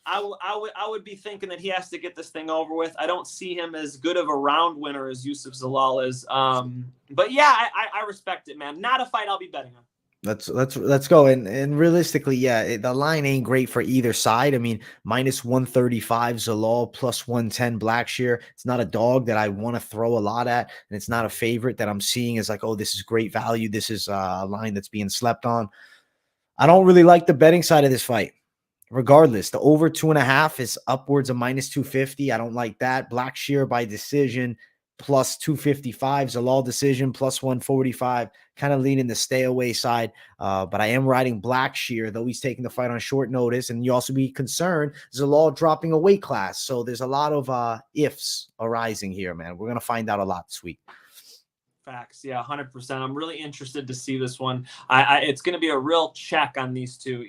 I would be thinking that he has to get this thing over with. I don't see him as good of a round winner as Youssef Zalal is. But yeah, I respect it, man. Not a fight I'll be betting on. Let's go. And realistically, yeah, the line ain't great for either side. I mean, minus 135 Zalal, plus 110 Blackshear. It's not a dog that I want to throw a lot at, and it's not a favorite that I'm seeing as like, oh, this is great value. This is a line that's being slept on. I don't really like the betting side of this fight. Regardless, the over 2.5 is upwards of minus 250. I don't like that. Blackshear by decision, plus 255. Zalal decision, plus 145. Kind of leaning the stay away side. But I am riding Blackshear, though he's taking the fight on short notice. And you also be concerned Zalal dropping a weight class. So there's a lot of ifs arising here, man. We're going to find out a lot this week. Facts. Yeah, 100%. I'm really interested to see this one. It's going to be a real check on these two.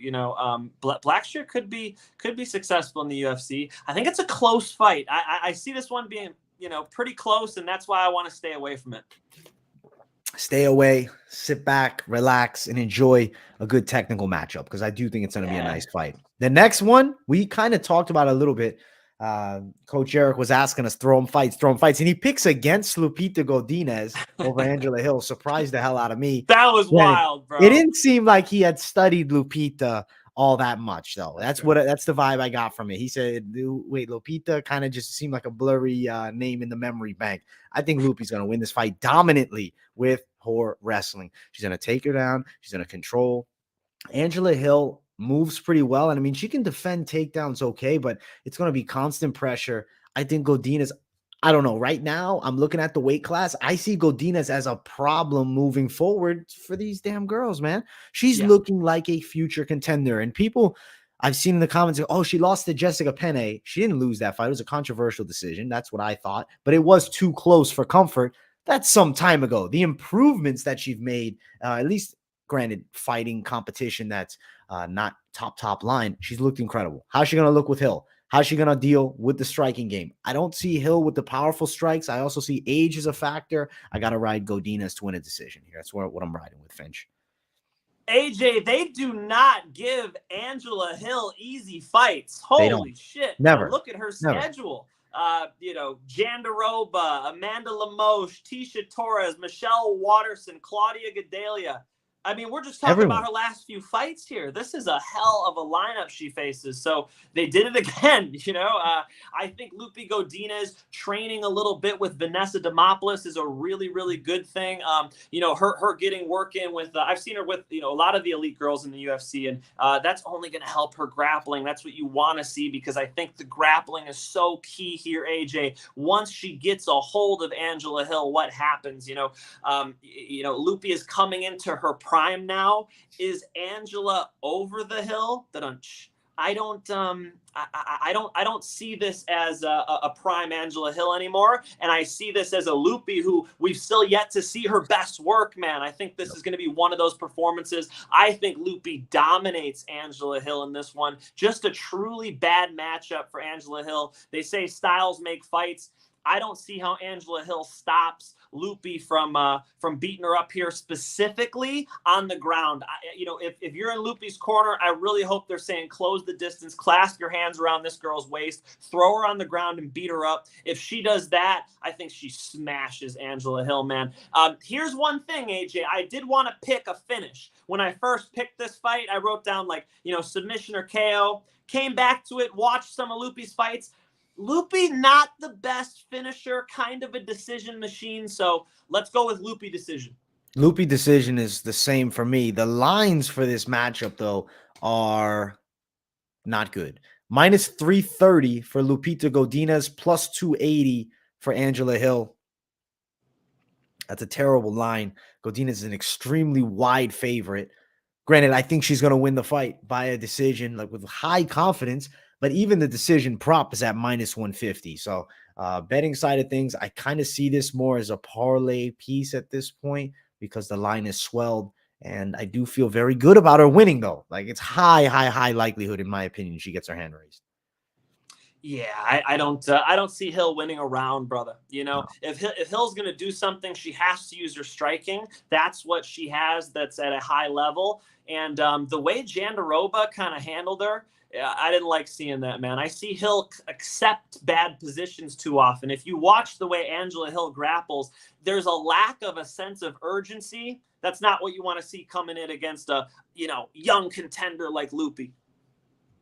Blackshear could be successful in the UFC. I think it's a close fight. I see this one being, pretty close, and that's why I want to stay away from it. Stay away, sit back, relax, and enjoy a good technical matchup because I do think it's going to be a nice fight. The next one, we kind of talked about a little bit. Coach Eric was asking us throw him fights, and he picks against Lupita Godinez over Angela Hill. Surprised the hell out of me. That was wild, bro. It didn't seem like he had studied Lupita all that much, though. That's the vibe I got from it. He said, wait, Lupita kind of just seemed like a blurry name in the memory bank. I think Lupi's going to win this fight dominantly with her wrestling. She's going to take her down. She's going to control. Angela Hill moves pretty well. And I mean, she can defend takedowns okay, but it's going to be constant pressure. I think Godinez, I don't know. Right now, I'm looking at the weight class. I see Godinez as a problem moving forward for these damn girls, man. She's looking like a future contender. And people I've seen in the comments, oh, she lost to Jessica Penne. She didn't lose that fight. It was a controversial decision. That's what I thought. But it was too close for comfort. That's some time ago. The improvements that she's made, at least granted, fighting competition that's not top line, she's looked incredible. How's she going to look with Hill? How's she going to deal with the striking game? I don't see Hill with the powerful strikes. I also see age as a factor. I got to ride Godinez to win a decision here. That's what I'm riding with, Finch. AJ, they do not give Angela Hill easy fights. Holy shit. Never. Look at her schedule. Jandaroba, Amanda Lemos, Tisha Torres, Michelle Watterson, Claudia Gadelia. I mean, we're just talking about her last few fights here. This is a hell of a lineup she faces. So they did it again. I think Lupi Godinez training a little bit with Vanessa Demopoulos is a really, really good thing. Her getting work in with, I've seen her with, a lot of the elite girls in the UFC, and that's only going to help her grappling. That's what you want to see, because I think the grappling is so key here, AJ. Once she gets a hold of Angela Hill, what happens? Lupi is coming into her prime now. Is Angela over the hill? I don't see this as a prime Angela Hill anymore, and I see this as a Lupi who we've still yet to see her best work, man. I think this is going to be one of those performances. I think Lupi dominates Angela Hill in this one. Just a truly bad matchup for Angela Hill. They say styles make fights. I don't see how Angela Hill stops Lupi from beating her up here, specifically on the ground. If you're in Lupi's corner, I really hope they're saying close the distance, clasp your hands around this girl's waist, throw her on the ground and beat her up. If she does that, I think she smashes Angela Hill, man. Here's one thing, AJ. I did want to pick a finish. When I first picked this fight, I wrote down submission or KO. Came back to it, watched some of Lupi's fights. Lupi, not the best finisher, kind of a decision machine. So let's go with Lupi decision. Lupi decision is the same for me. The lines for this matchup, though, are not good. Minus 330 for Lupita Godinez, plus 280 for Angela Hill. That's a terrible line. Godinez is an extremely wide favorite. Granted, I think she's going to win the fight by a decision, with high confidence. But even the decision prop is at minus 150. So betting side of things, I kind of see this more as a parlay piece at this point, because the line is swelled. And I do feel very good about her winning, though. It's high likelihood, in my opinion, she gets her hand raised. Yeah, I don't see Hill winning a round, brother. No. If Hill's going to do something, she has to use her striking. That's what she has that's at a high level. And the way Jandaroba kind of handled her, I didn't like seeing that, man. I see Hill accept bad positions too often. If you watch the way Angela Hill grapples, there's a lack of a sense of urgency. That's not what you want to see coming in against a, young contender like Lupi.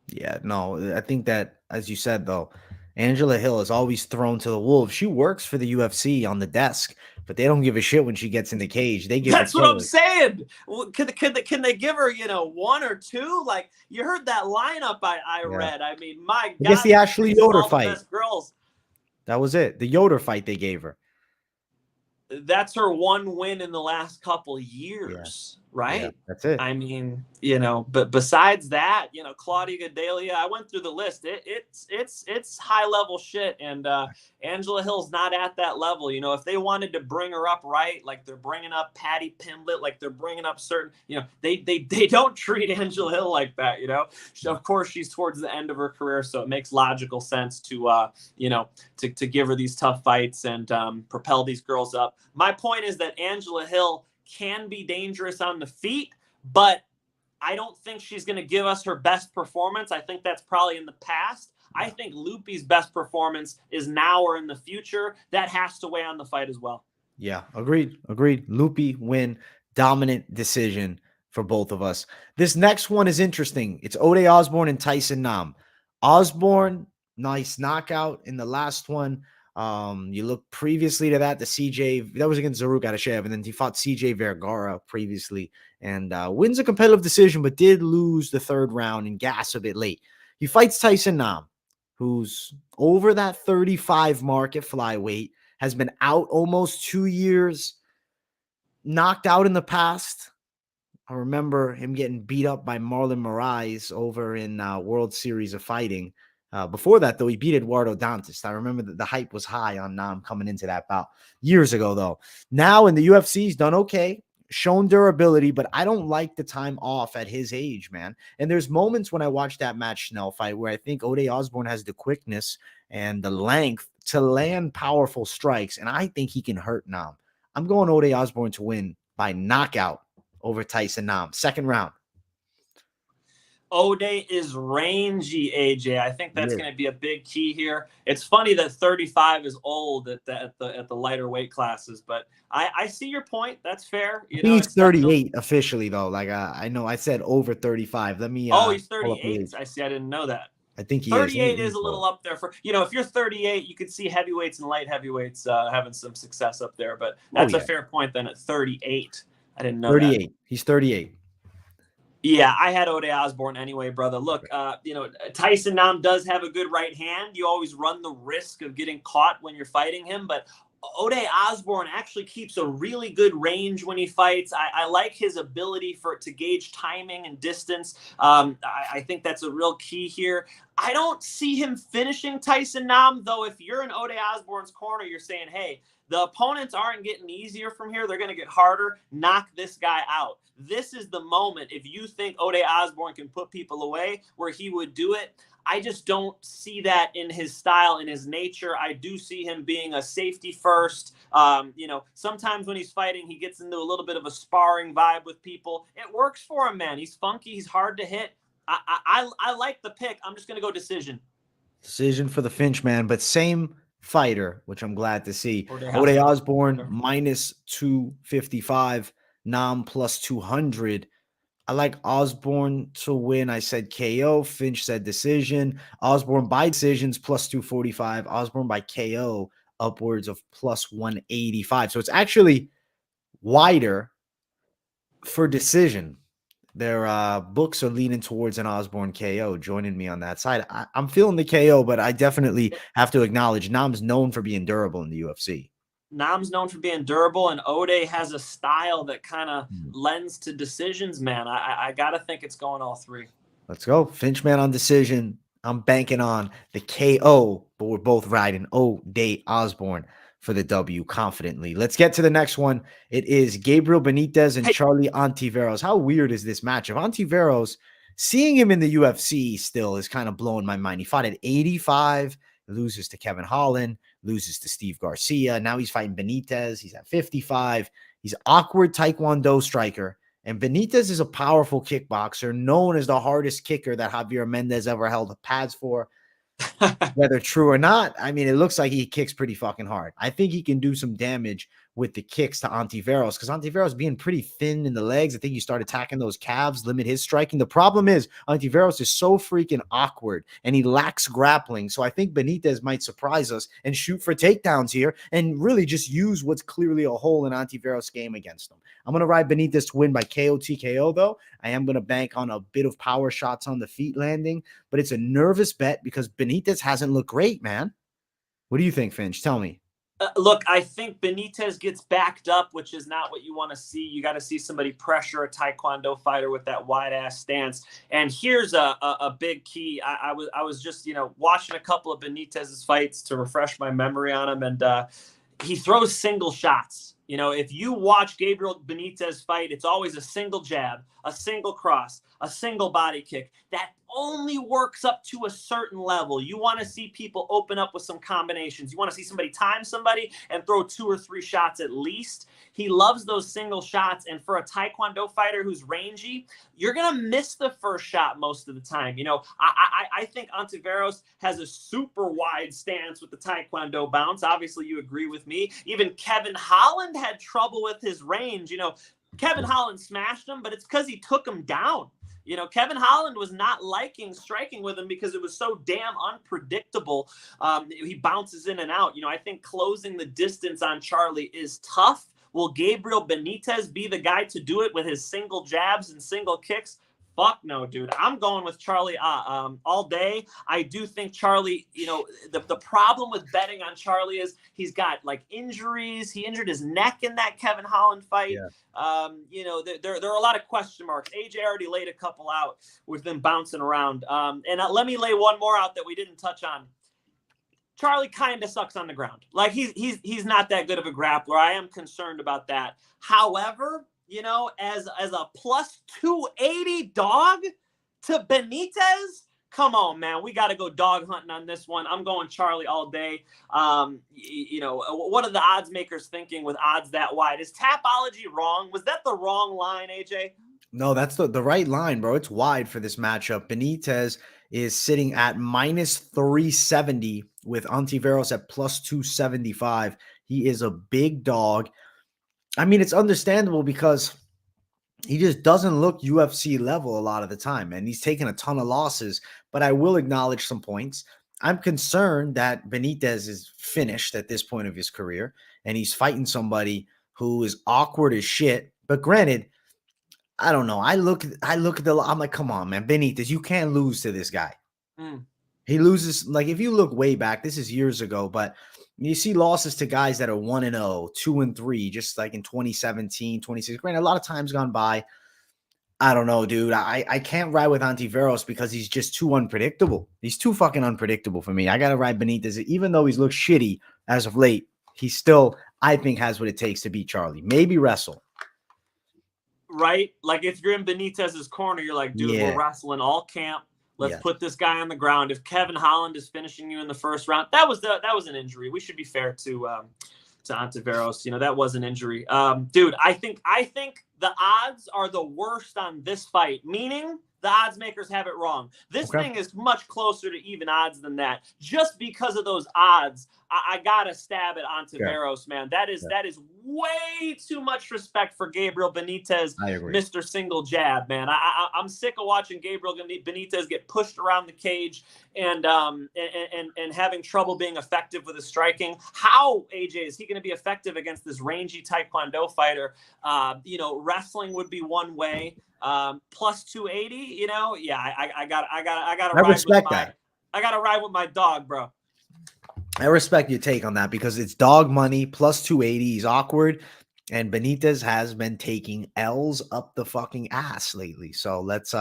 Yeah, no, I think that, as you said, though, Angela Hill is always thrown to the wolves. She works for the UFC on the desk, but they don't give a shit when she gets in the cage. They give. That's what I'm saying. Can they give her, one or two? You heard that lineup I read. I mean, my God. I guess the Ashley Yoder fight. Best girls. That was it. The Yoder fight they gave her. That's her one win in the last couple years, right? Yeah, that's it. I mean, but besides that, Claudia Gadelia, I went through the list. It's high level shit, and Angela Hill's not at that level. If they wanted to bring her up right, like they're bringing up Patty Pimblett, like they're bringing up certain, they don't treat Angela Hill like that. Of course, she's towards the end of her career, so it makes logical sense to to give her these tough fights and propel these girls up. My point is that Angela Hill can be dangerous on the feet, but I don't think she's going to give us her best performance. I think that's probably in the past. I think Lupi's best performance is now or in the future. That has to weigh on the fight as well. Yeah, agreed. Lupi win, dominant decision for both of us. This next one is interesting. It's Ode Osbourne and Tyson Nam. Osbourne, nice knockout in the last one. You look previously to that, the CJ, that was against Zaruk Adeshev, and then he fought CJ Vergara previously and wins a competitive decision, but did lose the third round and gas a bit late. He fights Tyson Nam. who's over that 35 mark at flyweight, has been out almost 2 years, knocked out in the past. I remember him getting beat up by Marlon Moraes over in World Series of Fighting. Before that, though, he beat Eduardo Dantas. I remember that the hype was high on Nam coming into that bout years ago, though. Now in the UFC, he's done okay, shown durability, but I don't like the time off at his age, man. And there's moments when I watch that match Schnell fight where I think Ode Osbourne has the quickness and the length to land powerful strikes, and I think he can hurt Nam. I'm going Ode Osbourne to win by knockout over Tyson Nam. Second round. Ode is rangy, AJ. I think that's going to be a big key here. It's funny that 35 is old at the lighter weight classes, but I see your point. That's fair. He's 38 officially, though. Like I know I said over 35. Let me. He's 38. I see. I didn't know that. I think he 38 is a little up there for, if you're 38, you could see heavyweights and light heavyweights having some success up there, but that's a fair point then at 38. I didn't know 38. that. He's 38. Yeah, I had Ode Osbourne anyway, brother. Look, Tyson Nam does have a good right hand. You always run the risk of getting caught when you're fighting him, but Ode Osbourne actually keeps a really good range when he fights. I like his ability to gauge timing and distance. I think that's a real key here. I don't see him finishing Tyson Nam, though. If you're in Ode Osbourne's corner, you're saying, hey, the opponents aren't getting easier from here. They're going to get harder. Knock this guy out. This is the moment, if you think Ode Osbourne can put people away, where he would do it. I just don't see that in his style, in his nature. I do see him being a safety first. Sometimes when he's fighting, he gets into a little bit of a sparring vibe with people. It works for him, man. He's funky. He's hard to hit. I like the pick. I'm just going to go decision. Decision for the Finch, man. But same fighter, which I'm glad to see. Ode Osbourne minus 255, Nam plus 200. I like Osbourne to win. I said KO. Finch said decision. Osbourne by decisions plus 245. Osbourne by KO upwards of plus 185. So it's actually wider for decision. Their books are leaning towards an Osbourne KO, joining me on that side. I'm feeling the KO, but I definitely have to acknowledge Nam's known for being durable in the UFC. Nam's known for being durable, and Ode has a style that kind of lends to decisions, man. I got to think it's going all three. Let's go. Finchman on decision. I'm banking on the KO, but we're both riding Ode Osbourne for the W confidently. Let's get to the next one. It is Gabriel Benítez and Charlie Ontiveros. How weird is this matchup? Ontiveros, seeing him in the UFC still is kind of blowing my mind. He fought at 85, loses to Kevin Holland, loses to Steve Garcia. Now he's fighting Benítez. He's at 55. He's an awkward Taekwondo striker. And Benítez is a powerful kickboxer, known as the hardest kicker that Javier Mendez ever held pads for. Whether true or not, I mean, it looks like he kicks pretty fucking hard. I think he can do some damage with the kicks to Ontiveros, because Ontiveros being pretty thin in the legs. I think you start attacking those calves, limit his striking. The problem is Ontiveros is so freaking awkward and he lacks grappling. So I think Benítez might surprise us and shoot for takedowns here and really just use what's clearly a hole in Ontiveros' game against him. I'm going to ride Benítez to win by KO TKO, though. I am going to bank on a bit of power shots on the feet landing, but it's a nervous bet because Benítez hasn't looked great, man. What do you think, Finch? Tell me. Look, I think Benítez gets backed up, which is not what you want to see. You got to see somebody pressure a Taekwondo fighter with that wide-ass stance. And here's a big key. I was just, watching a couple of Benítez's fights to refresh my memory on him, and he throws single shots. If you watch Gabriel Benítez fight, it's always a single jab, a single cross, a single body kick. That only works up to a certain level. You want to see people open up with some combinations. You want to see somebody time somebody and throw 2 or 3 shots at least. He loves those single shots. And for a Taekwondo fighter who's rangy, you're going to miss the first shot most of the time. I think Ontiveros has a super wide stance with the Taekwondo bounce. Obviously, you agree with me. Even Kevin Holland had trouble with his range. Kevin Holland smashed him, but it's because he took him down. Kevin Holland was not liking striking with him because it was so damn unpredictable. He bounces in and out. I think closing the distance on Charlie is tough. Will Gabriel Benítez be the guy to do it with his single jabs and single kicks? Fuck no, dude. I'm going with Charlie all day. I do think Charlie, the problem with betting on Charlie is he's got like injuries. He injured his neck in that Kevin Holland fight. Yeah. There are a lot of question marks. AJ already laid a couple out with them bouncing around. And let me lay one more out that we didn't touch on. Charlie kind of sucks on the ground. Like he's not that good of a grappler. I am concerned about that. However, as a plus 280 dog to Benítez, come on, man. We got to go dog hunting on this one. I'm going Charlie all day. What are the odds makers thinking with odds that wide? Is Tapology wrong? Was that the wrong line, AJ? No, that's the right line, bro. It's wide for this matchup. Benítez is sitting at minus 370 with Ontiveros at plus 275. He is a big dog. I mean, it's understandable because he just doesn't look UFC level a lot of the time, and he's taken a ton of losses, but I will acknowledge some points. I'm concerned that Benítez is finished at this point of his career, and he's fighting somebody who is awkward as shit. But granted, I don't know. I look at I'm like, come on, man. Benítez, you can't lose to this guy. He loses, like, if you look way back, this is years ago, but you see losses to guys that are 1-0, 2-3, just like in 2017, 2016. Granted, a lot of times gone by. I don't know, dude. I can't ride with Ontiveros because he's just too unpredictable. He's too fucking unpredictable for me. I got to ride Benítez. Even though he's looked shitty as of late, he still, I think, has what it takes to beat Charlie. Maybe wrestle. Right? Like, if you're in Benítez's corner, you're like, dude, we're wrestling all camp. Let's put this guy on the ground. If Kevin Holland is finishing you in the first round, that was an injury. We should be fair to Ontiveros. That was an injury. Dude, I think the odds are the worst on this fight, meaning the odds makers have it wrong. This thing is much closer to even odds than that. Just because of those odds, I gotta stab at Ontiveros, man. That is way too much respect for Gabriel Benítez, Mr. Single Jab, man. I'm sick of watching Gabriel Benítez get pushed around the cage and having trouble being effective with his striking. How, AJ, is he going to be effective against this rangy Taekwondo fighter? Wrestling would be one way. Plus 280, I gotta respect that. I gotta ride with my dog, bro. I respect your take on that because it's dog money plus 280. He's awkward, and Benítez has been taking L's up the fucking ass lately. So let's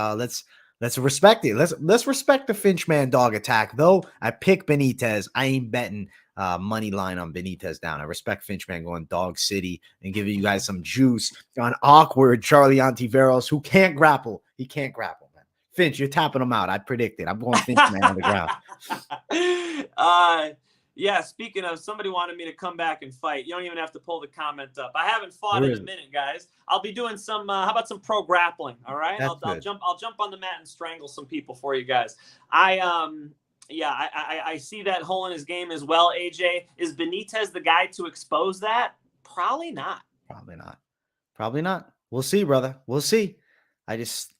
respect it. Let's respect the Finchman dog attack. Though I pick Benítez, I ain't betting money line on Benítez down. I respect Finchman going dog city and giving you guys some juice on awkward Charlie Ontiveros, who can't grapple. He can't grapple, man. Finch, you're tapping him out. I predict it. I'm going Finchman on the ground. Yeah, speaking of, somebody wanted me to come back and fight. You don't even have to pull the comment up. I haven't fought in a minute, guys. I'll be doing some how about some pro grappling, all right? I'll jump on the mat and strangle some people for you guys. I see that hole in his game as well, AJ. Is Benítez the guy to expose that? Probably not. Probably not. We'll see, brother. We'll see. I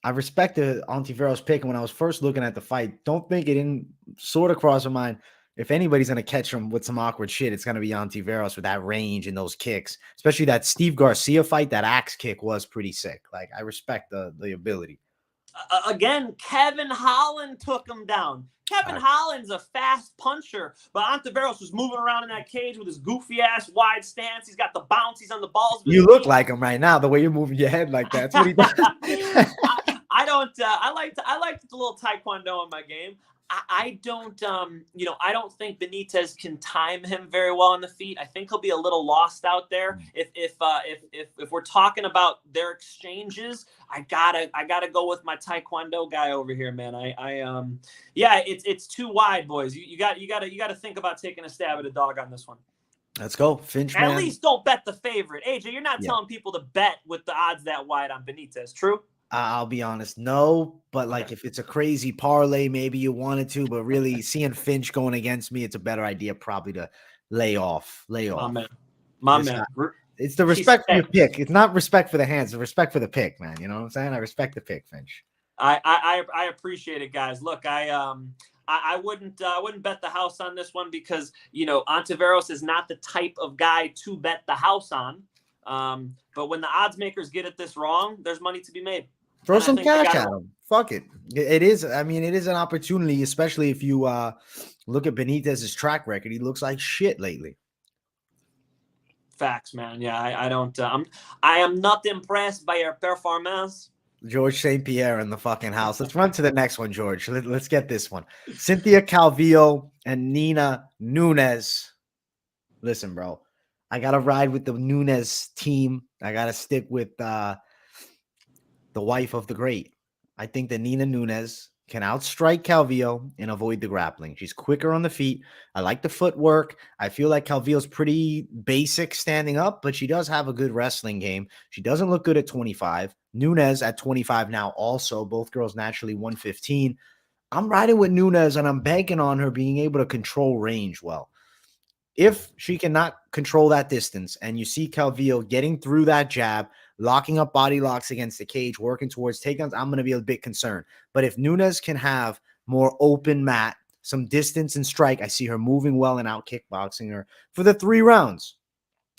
respect the Ontiveros pick. And when I was first looking at the fight, don't think it didn't sort of cross my mind. If anybody's going to catch him with some awkward shit, it's going to be Ontiveros with that range and those kicks, especially that Steve Garcia fight. That axe kick was pretty sick. Like, I respect the ability. Again, Kevin Holland took him down. Kevin Holland's a fast puncher, but Ontiveros was moving around in that cage with his goofy ass wide stance. He's got the bounce. He's on the balls. You look like him right now, the way you're moving your head like that. That's what he does. I like the little Taekwondo in my game. I don't think Benítez can time him very well on the feet. I think he'll be a little lost out there. If we're talking about their exchanges, I gotta go with my Taekwondo guy over here, man. It's too wide, boys. You gotta think about taking a stab at a dog on this one. Let's go, Finch, man. At least don't bet the favorite. AJ, you're not telling people to bet with the odds that wide on Benítez, true? I'll be honest, no. But like, if it's a crazy parlay, maybe you wanted to. But really, seeing Finch going against me, it's a better idea probably to lay off. My man. It's the respect for your pick. It's not respect for the hands. It's respect for the pick, man. You know what I'm saying? I respect the pick, Finch. I appreciate it, guys. Look, I wouldn't bet the house on this one because Ontiveros is not the type of guy to bet the house on. But when the odds makers get it this wrong, there's money to be made. Throw And I some think they cash got at him. Fuck it. It is. I mean, it is an opportunity, especially if you look at Benitez's track record. He looks like shit lately. facts, man. Yeah, I don't. I am not impressed by your performance. George St. Pierre in the fucking house. Let's run to the next one, George. Let's get this one. Cynthia Calvillo and Nina Nunes. Listen, bro. I gotta ride with the Nunes team. I gotta stick with the wife of the great. I think that Nina Nunes can outstrike Calvillo and avoid the grappling. She's quicker on the feet. I like the footwork. I feel like Calvillo's pretty basic standing up, but she does have a good wrestling game. She doesn't look good at 25. Nunes at 25 now also. Both girls naturally 115. I'm riding with Nunes, and I'm banking on her being able to control range well. If she cannot control that distance and you see Calvillo getting through that jab, locking up body locks against the cage, working towards takedowns, I'm going to be a bit concerned. But if Nunes can have more open mat, some distance and strike, I see her moving well and out kickboxing her for the 3 rounds.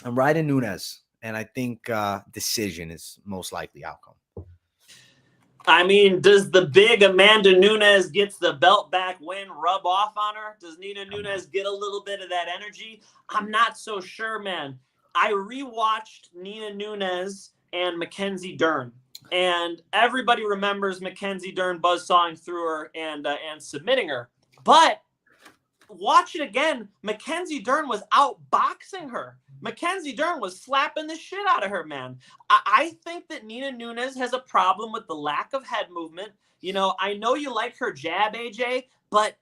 I'm riding Nunes, and I think decision is most likely outcome. I mean, does the big Amanda Nunes gets the belt back win rub off on her? Does Nina Nunes get a little bit of that energy? I'm not so sure, man. I rewatched Nina Nunes and Mackenzie Dern, and everybody remembers Mackenzie Dern buzzsawing through her and submitting her. But watch it again. Mackenzie Dern was outboxing her. Mackenzie Dern was slapping the shit out of her, man. I think that Nina Nunes has a problem with the lack of head movement. You know, I know you like her jab, AJ, but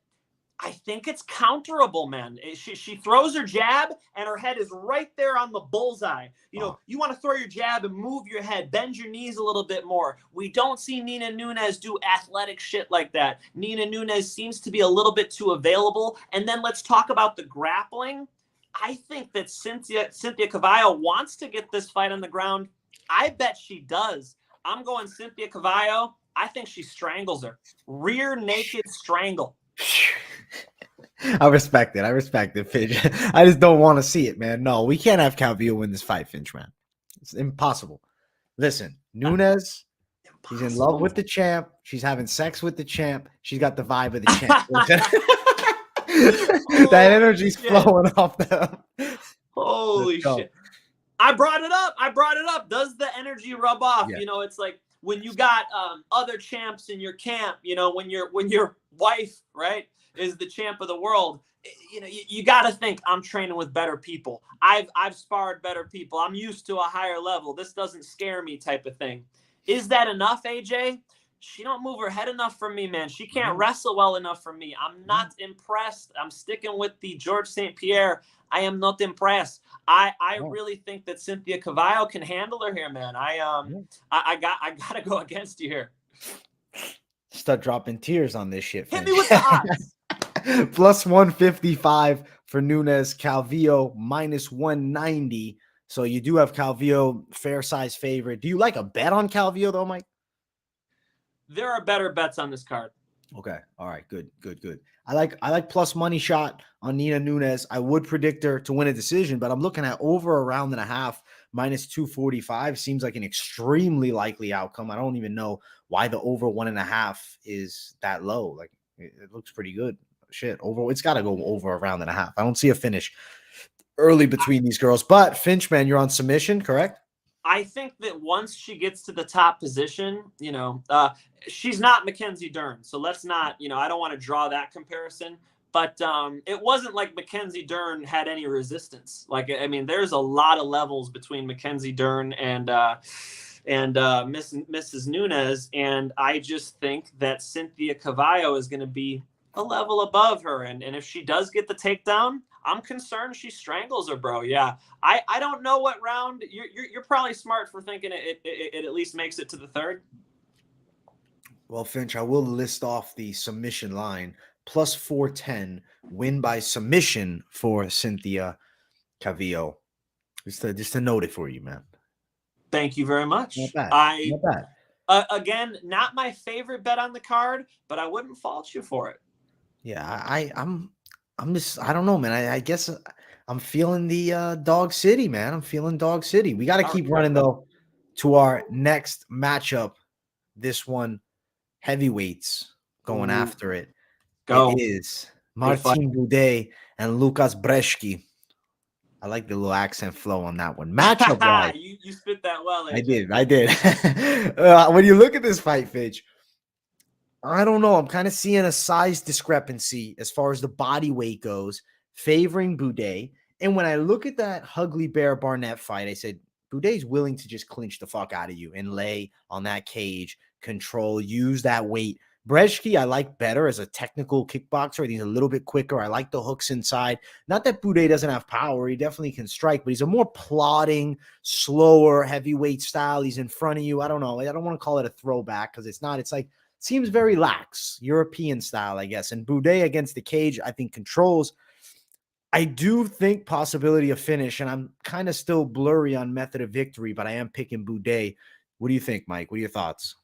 I think it's counterable, man. She throws her jab, and her head is right there on the bullseye. You know, you want to throw your jab and move your head, bend your knees a little bit more. We don't see Nina Nunes do athletic shit like that. Nina Nunes seems to be a little bit too available. And then let's talk about the grappling. I think that Cynthia Calvillo wants to get this fight on the ground. I bet she does. I'm going Cynthia Calvillo. I think she strangles her. Rear naked strangle. I respect it, Finch. I just don't want to see it, man. No, we can't have Calvillo win this fight, Finch, man. It's impossible. Listen, Nunes, she's in love with the champ. She's having sex with the champ. She's got the vibe of the champ. That energy's flowing off them. Holy shit. I brought it up. Does the energy rub off? Yeah. You know, it's like when you got other champs in your camp, you know, when your wife, right, is the champ of the world, you know, you got to think, I'm training with better people. I've sparred better people. I'm used to a higher level. This doesn't scare me type of thing. Is that enough, AJ? She don't move her head enough for me, man. She can't wrestle well enough for me. I'm not impressed. I'm sticking with the George St. Pierre. I am not impressed. I really think that Cynthia Calvillo can handle her here, man. I gotta go against you here. Start dropping tears on this shit. Hit me with the odds. Plus 155 for Nunes. Calvillo minus 190. So you do have Calvillo fair size favorite. Do you like a bet on Calvillo though, Mike? There are better bets on this card. Okay. All right. Good. I like plus money shot on Nina Nunes. I would predict her to win a decision, but I'm looking at over a round and a half, minus 245. Seems like an extremely likely outcome. I don't even know why the over 1.5 is that low. Like it looks pretty good. Shit, it's got to go over a round and a half. I don't see a finish early between these girls. But Finch, man, you're on submission, correct? I think that once she gets to the top position, you know, she's not Mackenzie Dern. So let's not, you know, I don't want to draw that comparison. But it wasn't like Mackenzie Dern had any resistance. Like, I mean, there's a lot of levels between Mackenzie Dern and Mrs. Nunes. And I just think that Cynthia Calvillo is going to be a level above her. And if she does get the takedown, I'm concerned she strangles her, bro. Yeah. I don't know what round. You're probably smart for thinking it at least makes it to the third. Well, Finch, I will list off the submission line. Plus 410, win by submission for Cynthia Calvillo. Just to note it for you, man. Thank you very much. Not bad. Not bad. Again, not my favorite bet on the card, but I wouldn't fault you for it. Yeah, I'm just, I don't know, man. I guess I'm feeling the Dog City, man. I'm feeling Dog City. We got to keep running, though, to our next matchup. this one, heavyweights going Ooh. after it. Go. It is Good fight. Marcin Buday and Łukasz Brzeski. I like the little accent flow on that one. Matchup wise, you spit that well, AJ. I did. When you look at this fight, Fitch, I don't know. I'm kind of seeing a size discrepancy as far as the body weight goes, favoring Buday. And when I look at that Hugly Bear Barnett fight, I said, Buday's willing to just clinch the fuck out of you and lay on that cage, control, use that weight. Brzeski, I like better as a technical kickboxer. He's a little bit quicker. I like the hooks inside. Not that Buday doesn't have power. He definitely can strike, but he's a more plodding, slower, heavyweight style. He's in front of you. I don't know. I don't want to call it a throwback because it's not. It's like, seems very lax, European style, I guess. And Buday against the cage, I think controls. I do think possibility of finish, and I'm kind of still blurry on method of victory, but I am picking Buday. What do you think, Mike? What are your thoughts?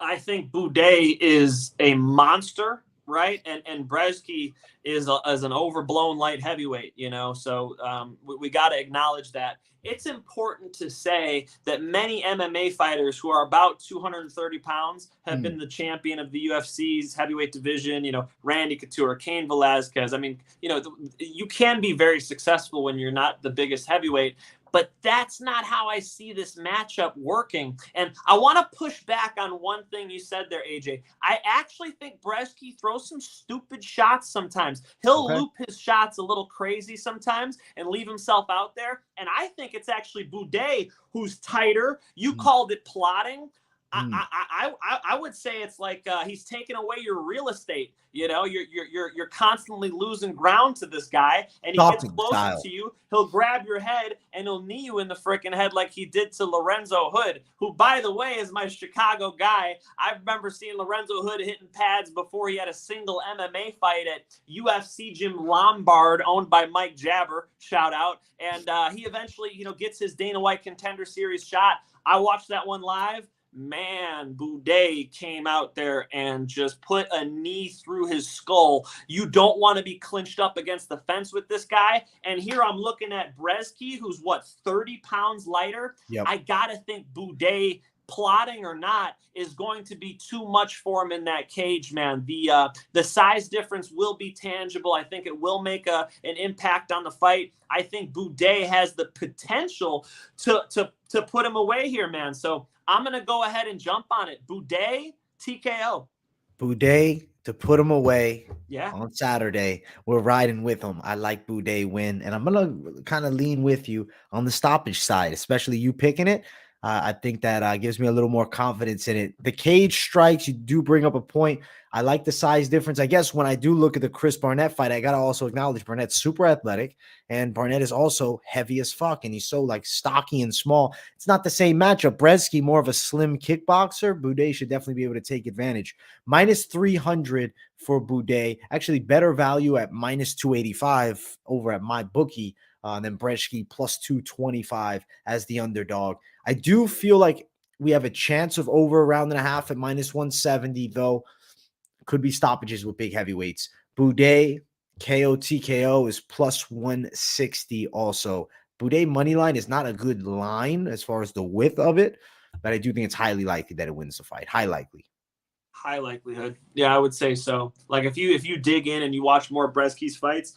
I think Buday is a monster, right? And Brzeski is an overblown light heavyweight, you know? So we got to acknowledge that. It's important to say that many MMA fighters who are about 230 pounds have been the champion of the UFC's heavyweight division, you know, Randy Couture, Cain Velasquez. I mean, you know, you can be very successful when you're not the biggest heavyweight, but that's not how I see this matchup working. And I want to push back on one thing you said there, AJ. I actually think Brzeski throws some stupid shots sometimes. He'll loop his shots a little crazy sometimes and leave himself out there. And I think it's actually Buday who's tighter. You called it plotting. I would say it's like he's taking away your real estate. You know, you're constantly losing ground to this guy, and he gets closer to you. He'll grab your head and he'll knee you in the freaking head like he did to Lorenzo Hood, who, by the way, is my Chicago guy. I remember seeing Lorenzo Hood hitting pads before he had a single MMA fight at UFC Gym Lombard, owned by Mike Jabber. Shout out. And he eventually, you know, gets his Dana White Contender Series shot. I watched that one live. Man, Buday came out there and just put a knee through his skull. You don't want to be clinched up against the fence with this guy. And here I'm looking at Brzeski, who's 30 pounds lighter. Yep. I got to think Buday, plotting or not, is going to be too much for him in that cage, man. The size difference will be tangible. I think it will make an impact on the fight. I think Buday has the potential to put him away here, man. So I'm going to go ahead and jump on it. Buday, TKO. Buday to put him away on Saturday. We're riding with him. I like Buday win, and I'm going to kind of lean with you on the stoppage side, especially you picking it. I think that gives me a little more confidence in it. The cage strikes, you do bring up a point. I like the size difference. I guess when I do look at the Chris Barnett fight, I got to also acknowledge Barnett's super athletic, and Barnett is also heavy as fuck, and he's so like stocky and small. It's not the same matchup. Brzeski, more of a slim kickboxer. Buday should definitely be able to take advantage. Minus 300 for Buday. Actually, better value at minus 285 over at my bookie. Then Brzeski plus 225 as the underdog. I do feel like we have a chance of over a round and a half at minus 170, though. Could be stoppages with big heavyweights. Buday, KO, TKO is plus 160 also. Buday Moneyline is not a good line as far as the width of it, but I do think it's highly likely that it wins the fight. High likelihood. Yeah, I would say so. Like if you dig in and you watch more Brzeski's fights,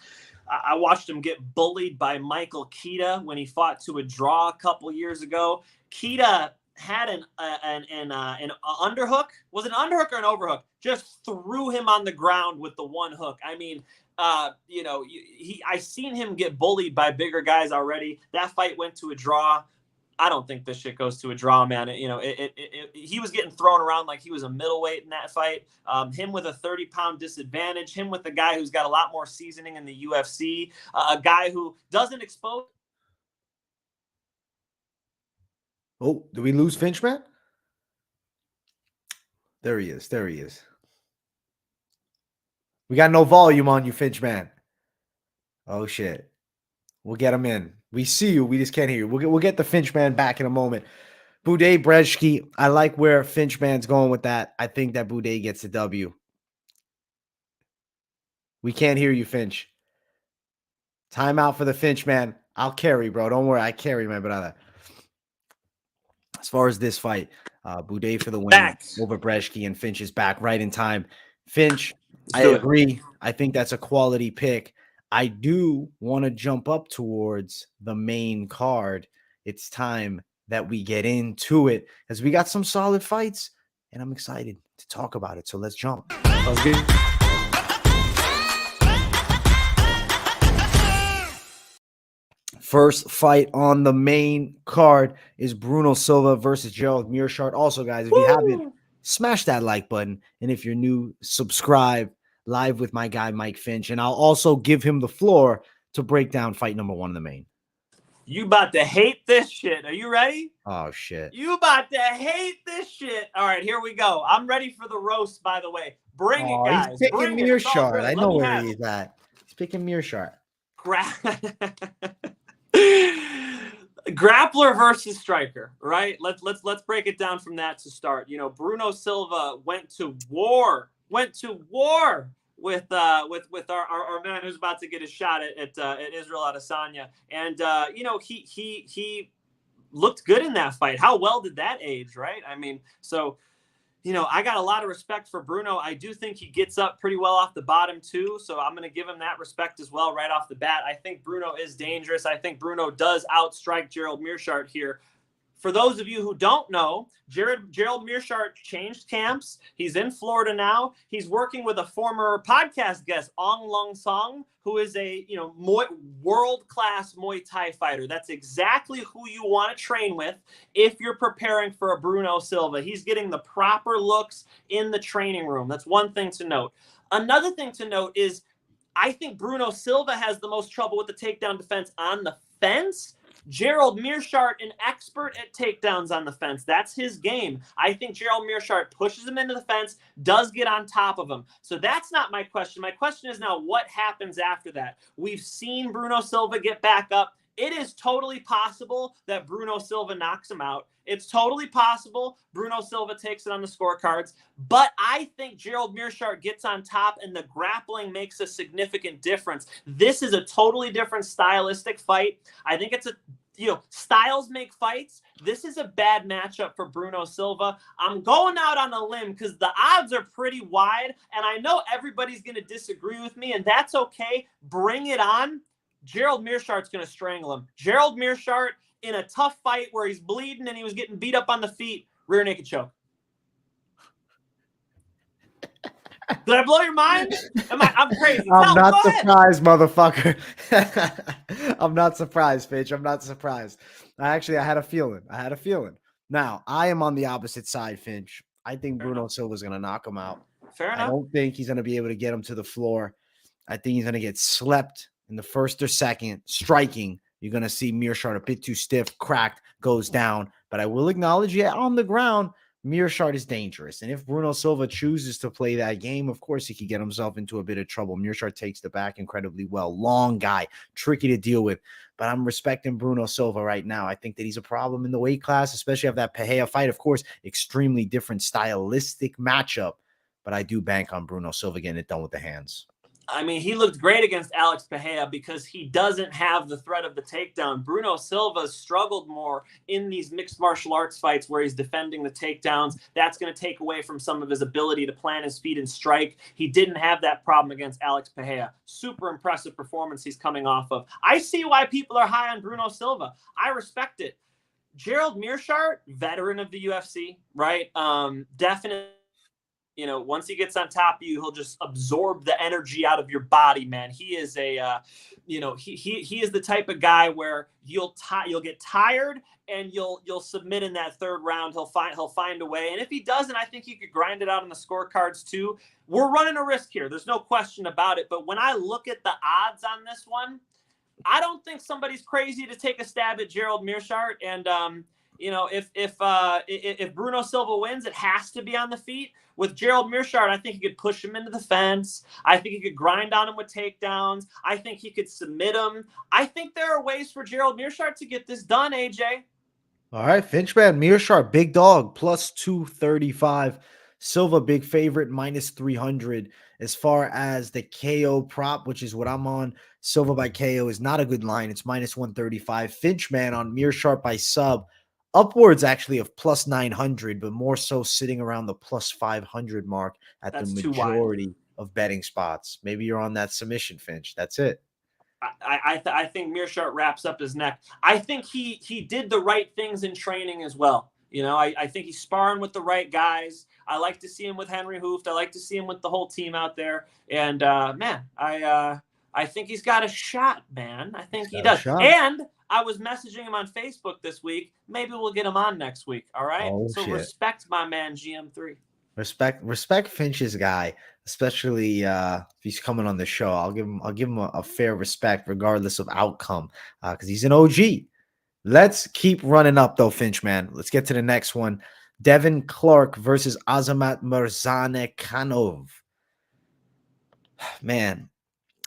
I watched him get bullied by Michael Keita when he fought to a draw a couple years ago. Keita had an underhook. Was it an underhook or an overhook? Just threw him on the ground with the one hook. I mean, I seen him get bullied by bigger guys already. That fight went to a draw. I don't think this shit goes to a draw, man. He was getting thrown around like he was a middleweight in that fight. Him with a 30-pound disadvantage. Him with a guy who's got a lot more seasoning in the UFC. A guy who doesn't expose. Oh, did we lose Finch, man? There he is. We got no volume on you, Finch, man. Oh, shit. We'll get him in. We see you. We just can't hear you. We'll get the Finch man back in a moment. Buday, Brzeski. I like where Finch man's going with that. I think that Buday gets the W. We can't hear you, Finch. Timeout for the Finch man. I'll carry, bro. Don't worry. I carry, my brother. As far as this fight, Buday for the win Back. over Brzeski, and Finch is back right in time. Finch, I do it. agree. I think that's a quality pick. I do want to jump up towards the main card. It's time that we get into it as we got some solid fights, and I'm excited to talk about it. So let's jump. Let's get First fight on the main card is Bruno Silva versus Gerald Meerschaert. Also, guys, if you haven't, smash that like button. And if you're new, subscribe. Live with my guy, Mike Finch. And I'll also give him the floor to break down fight number 1 in the main. You about to hate this shit. Are you ready? Oh, shit. You about to hate this shit. All right, here we go. I'm ready for the roast, by the way. Bring it, guys. He's picking Bring it. It's all Meerschaert. good. I Let know me where have he's it. at. He's picking Meerschaert. Grappler versus striker, right? Let's break it down from that to start. You know, Bruno Silva went to war with our man who's about to get a shot at Israel Adesanya, and you know, he looked good in that fight. How well did that age, right? I mean, so. You know, I got a lot of respect for Bruno. I do think he gets up pretty well off the bottom too, so I'm going to give him that respect as well right off the bat. I think Bruno is dangerous. I think Bruno does outstrike Gerald Meerschaert here. For those of you who don't know, Gerald Meerschaert changed camps. He's in Florida now. He's working with a former podcast guest, Ong Lung Song, who is a world-class Muay Thai fighter. That's exactly who you want to train with if you're preparing for a Bruno Silva. He's getting the proper looks in the training room. That's one thing to note. Another thing to note is I think Bruno Silva has the most trouble with the takedown defense on the fence. Gerald Meerschaert, an expert at takedowns on the fence. That's his game. I think Gerald Meerschaert pushes him into the fence, does get on top of him. So that's not my question. My question is now what happens after that? We've seen Bruno Silva get back up. It is totally possible that Bruno Silva knocks him out. It's totally possible Bruno Silva takes it on the scorecards. But I think Gerald Meerschaert gets on top and the grappling makes a significant difference. This is a totally different stylistic fight. I think it's styles make fights. This is a bad matchup for Bruno Silva. I'm going out on a limb because the odds are pretty wide. And I know everybody's going to disagree with me, and that's okay. Bring it on. Gerald Meerschaert's going to strangle him. Gerald Meerschaert in a tough fight where he's bleeding and he was getting beat up on the feet, rear naked choke. Did I blow your mind? I'm crazy. I'm not surprised, motherfucker. I'm not surprised, Finch. I'm not surprised. I had a feeling. Now, I am on the opposite side, Finch. I think Bruno Silva's going to knock him out. Fair enough. I don't think he's going to be able to get him to the floor. I think he's going to get slept in the first or second. Striking, you're going to see Meerschaert a bit too stiff, cracked, goes down. But I will acknowledge, on the ground, Meerschaert is dangerous. And if Bruno Silva chooses to play that game, of course, he could get himself into a bit of trouble. Meerschaert takes the back incredibly well. Long guy, tricky to deal with. But I'm respecting Bruno Silva right now. I think that he's a problem in the weight class, especially after that Pereira fight. Of course, extremely different stylistic matchup. But I do bank on Bruno Silva getting it done with the hands. I mean, he looked great against Alex Pereira because he doesn't have the threat of the takedown. Bruno Silva struggled more in these mixed martial arts fights where he's defending the takedowns. That's going to take away from some of his ability to plant his feet and strike. He didn't have that problem against Alex Pereira. Super impressive performance he's coming off of. I see why people are high on Bruno Silva. I respect it. Gerald Meerschaert, veteran of the UFC, right? Definitely. Once he gets on top of you, he'll just absorb the energy out of your body, man. He is he is the type of guy where you'll get tired and you'll submit in that third round. He'll find a way. And if he doesn't, I think he could grind it out on the scorecards too. We're running a risk here. There's no question about it. But when I look at the odds on this one, I don't think somebody's crazy to take a stab at Gerald Meerschaert. And if Bruno Silva wins, it has to be on the feet. With Gerald Meerschaert, I think he could push him into the fence. I think he could grind on him with takedowns. I think he could submit him. I think there are ways for Gerald Meerschaert to get this done, AJ. All right, Finchman, Meerschaert, big dog, plus 235. Silva, big favorite, minus 300. As far as the KO prop, which is what I'm on, Silva by KO is not a good line. It's minus 135. Finchman on Meerschaert by sub. upwards actually of plus 900, but more so sitting around the plus 500 mark at That's the too wide. majority of betting spots. Maybe you're on that submission, Finch. That's it. I think Meerschaert wraps up his neck. I think he did the right things in training as well. You know, I think he's sparring with the right guys. I like to see him with Henry Hooft. I like to see him with the whole team out there. And man, I think he's got a shot, man. I think he does. And I was messaging him on Facebook this week. Maybe we'll get him on next week. All right. So shit. Respect my man GM3. Respect Finch's guy, especially if he's coming on the show. I'll give him a fair respect regardless of outcome, because he's an OG. Let's keep running up though, Finch, man. Let's get to the next one. Devin Clark versus Azamat Murzakanov. Man,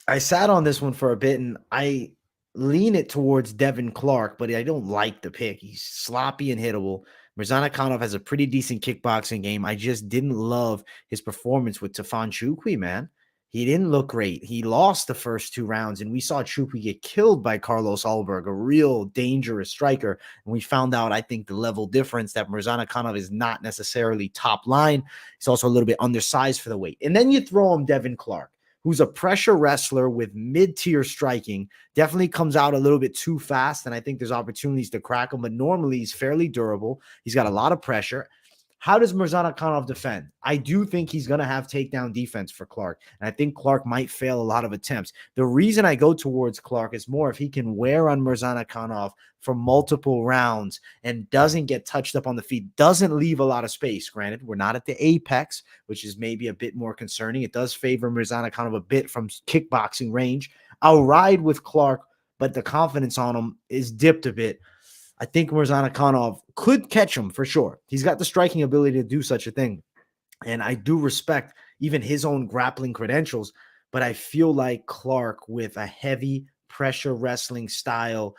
I sat on this one for a bit and I lean it towards Devin Clark, but I don't like the pick. He's sloppy and hittable. Murzakanov has a pretty decent kickboxing game. I just didn't love his performance with Tafon Chukwi, man. He didn't look great. He lost the first 2 rounds, and we saw Chukwi get killed by Carlos Alberg, a real dangerous striker. And we found out, I think, the level difference that Murzakanov is not necessarily top line. He's also a little bit undersized for the weight. And then you throw him Devin Clark, who's a pressure wrestler with mid-tier striking, definitely comes out a little bit too fast, and I think there's opportunities to crack him, but normally he's fairly durable. He's got a lot of pressure. How does Murzakanov defend? I do think he's going to have takedown defense for Clark, and I think Clark might fail a lot of attempts. The reason I go towards Clark is more if he can wear on Murzakanov for multiple rounds and doesn't get touched up on the feet, doesn't leave a lot of space. Granted, we're not at the apex, which is maybe a bit more concerning. It does favor Murzakanov a bit from kickboxing range. I'll ride with Clark, but the confidence on him is dipped a bit. I think Murzakanov could catch him for sure. He's got the striking ability to do such a thing. And I do respect even his own grappling credentials, but I feel like Clark with a heavy pressure wrestling style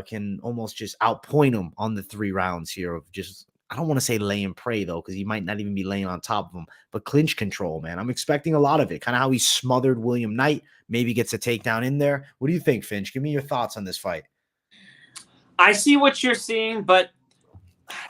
can almost just outpoint him on the 3 rounds here of just, I don't want to say lay and pray though, because he might not even be laying on top of him, but clinch control, man. I'm expecting a lot of it. Kind of how he smothered William Knight, maybe gets a takedown in there. What do you think, Finch? Give me your thoughts on this fight. I see what you're seeing, but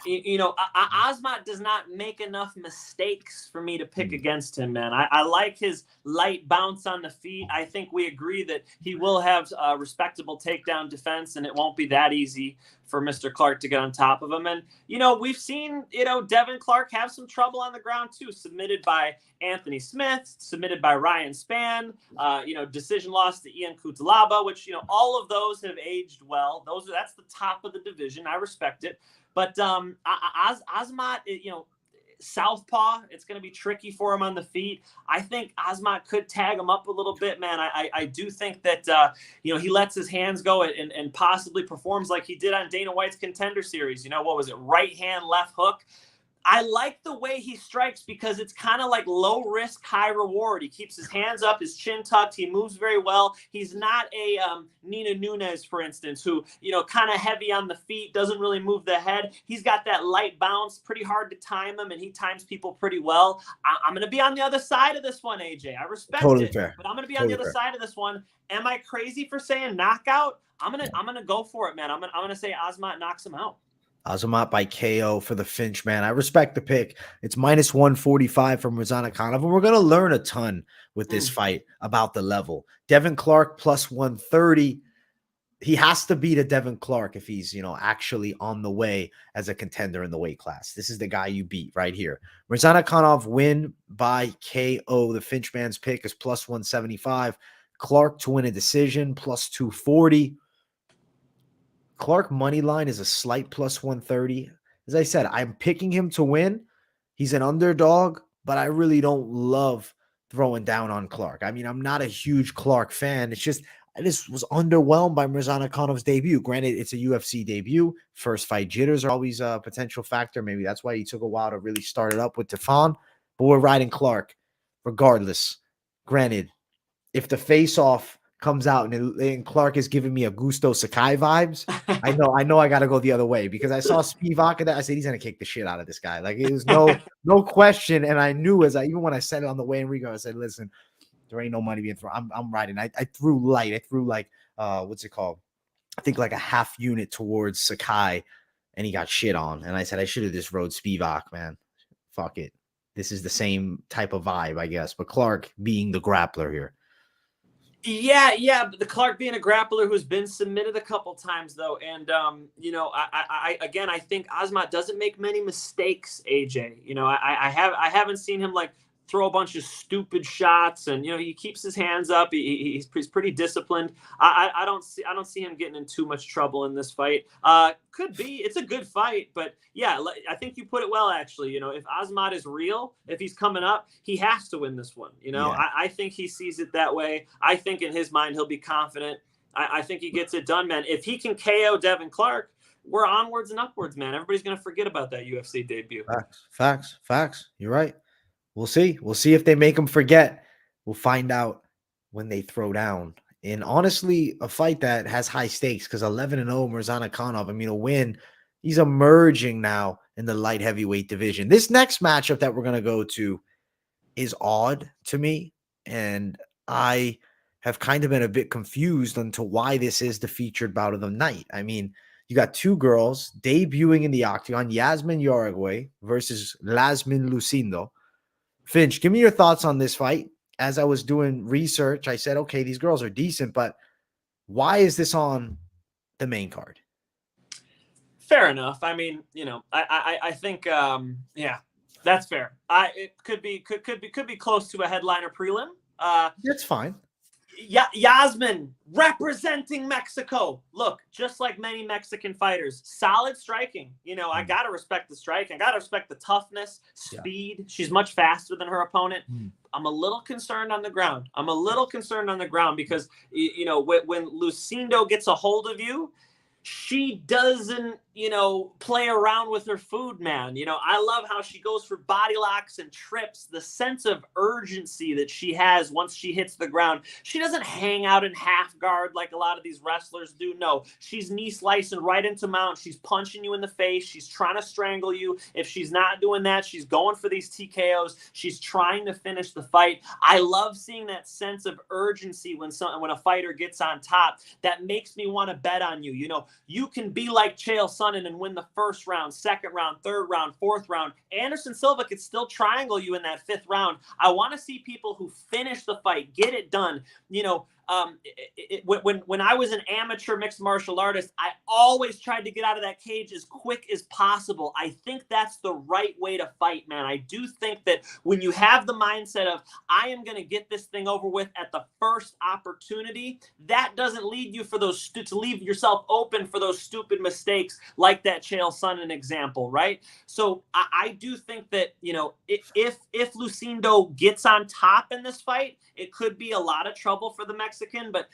you know, Azamat does not make enough mistakes for me to pick against him, man. I like his light bounce on the feet. I think we agree that he will have a respectable takedown defense, and it won't be that easy for Mr. Clark to get on top of him. And, you know, we've seen, you know, Devin Clark have some trouble on the ground too, submitted by Anthony Smith, submitted by Ryan Spann, you know, decision loss to Ian Kutalaba, which, you know, all of those have aged well. That's the top of the division. I respect it. But Azamat, you know, southpaw, it's going to be tricky for him on the feet. I think Azamat could tag him up a little bit, man. I do think that, you know, he lets his hands go and possibly performs like he did on Dana White's Contender Series. You know, what was it? Right hand, left hook. I like the way he strikes because it's kind of like low risk, high reward. He keeps his hands up, his chin tucked. He moves very well. He's not a Nina Nunes, for instance, who, you know, kind of heavy on the feet, doesn't really move the head. He's got that light bounce, pretty hard to time him, and he times people pretty well. I'm going to be on the other side of this one, AJ. I respect it, fair. But I'm going to be on the other side of this one. Am I crazy for saying knockout? I'm gonna go for it, man. I'm gonna say Azamat knocks him out. Azamat by KO for the Finch, man. I respect the pick. It's minus 145 from Murzakanov, and we're going to learn a ton with this fight about the level. Devin Clark plus 130. He has to beat a Devin Clark if he's, you know, actually on the way as a contender in the weight class. This is the guy you beat right here. Murzakanov win by KO. The Finch man's pick is plus 175. Clark to win a decision, plus 240. Clark money line is a slight plus 130. As I said, I'm picking him to win. He's an underdog, but I really don't love throwing down on Clark. I mean, I'm not a huge Clark fan. It's just, I just was underwhelmed by Murzakanov's debut. Granted, it's a UFC debut. First fight jitters are always a potential factor. Maybe that's why he took a while to really start it up with Tafon. But we're riding Clark regardless. Granted, if the face-off comes out and Clark is giving me Augusto Sakai vibes, I know I got to go the other way because I saw Spivak and I said he's gonna kick the shit out of this guy. Like it was no question, and I knew even when I said it on the way in Rigo, I said, listen, there ain't no money being thrown. I'm riding. I threw light. I threw like what's it called? I think like a half unit towards Sakai, and he got shit on. And I said, I should have just rode Spivak, man. Fuck it. This is the same type of vibe, I guess. But Clark being the grappler here. Yeah, but the Clark being a grappler who's been submitted a couple times though, and I think Osmat doesn't make many mistakes. AJ, I haven't seen him like throw a bunch of stupid shots, and he keeps his hands up. He's pretty disciplined. I don't see him getting in too much trouble in this fight. Could be, it's a good fight, but yeah, I think you put it well actually. If Osmat is real, if he's coming up, he has to win this one. I think he sees it that way. I think in his mind he'll be confident. I think he gets it done, man. If he can KO Devin Clark, we're onwards and upwards, man. Everybody's gonna forget about that UFC debut. Facts. You're right. We'll see. We'll see if they make him forget. We'll find out when they throw down. And honestly, a fight that has high stakes because 11-0 Mirzanakhanov, a win. He's emerging now in the light heavyweight division. This next matchup that we're going to go to is odd to me. And I have kind of been a bit confused onto why this is the featured bout of the night. You got two girls debuting in the octagon, Yasmin Yaragüe versus Lasmin Lucindo. Finch, give me your thoughts on this fight. As I was doing research, I said, okay, these girls are decent, but why is this on the main card? Fair enough. I think, that's fair. It could be close to a headliner prelim. That's fine. Yasmin representing Mexico. Look, just like many Mexican fighters, solid striking. I got to respect the strike. I got to respect the toughness, speed. Yeah. She's much faster than her opponent. I'm a little concerned on the ground. Because, when Lucindo gets a hold of you, she doesn't, play around with her food, man. I love how she goes for body locks and trips, the sense of urgency that she has once she hits the ground. She doesn't hang out in half guard like a lot of these wrestlers do. No, she's knee slicing right into mount. She's punching you in the face. She's trying to strangle you. If she's not doing that, she's going for these TKOs. She's trying to finish the fight. I love seeing that sense of urgency when a fighter gets on top. That makes me want to bet on you. You can be like Chael Sonnen and win the first round, second round, third round, fourth round. Anderson Silva could still triangle you in that fifth round. I want to see people who finish the fight, get it done. When I was an amateur mixed martial artist, I always tried to get out of that cage as quick as possible. I think that's the right way to fight, man. I do think that when you have the mindset of, I am going to get this thing over with at the first opportunity, that doesn't lead you to leave yourself open for those stupid mistakes like that Chael Sonnen example, right? So I do think that, if Lucindo gets on top in this fight, it could be a lot of trouble for the Mexican, but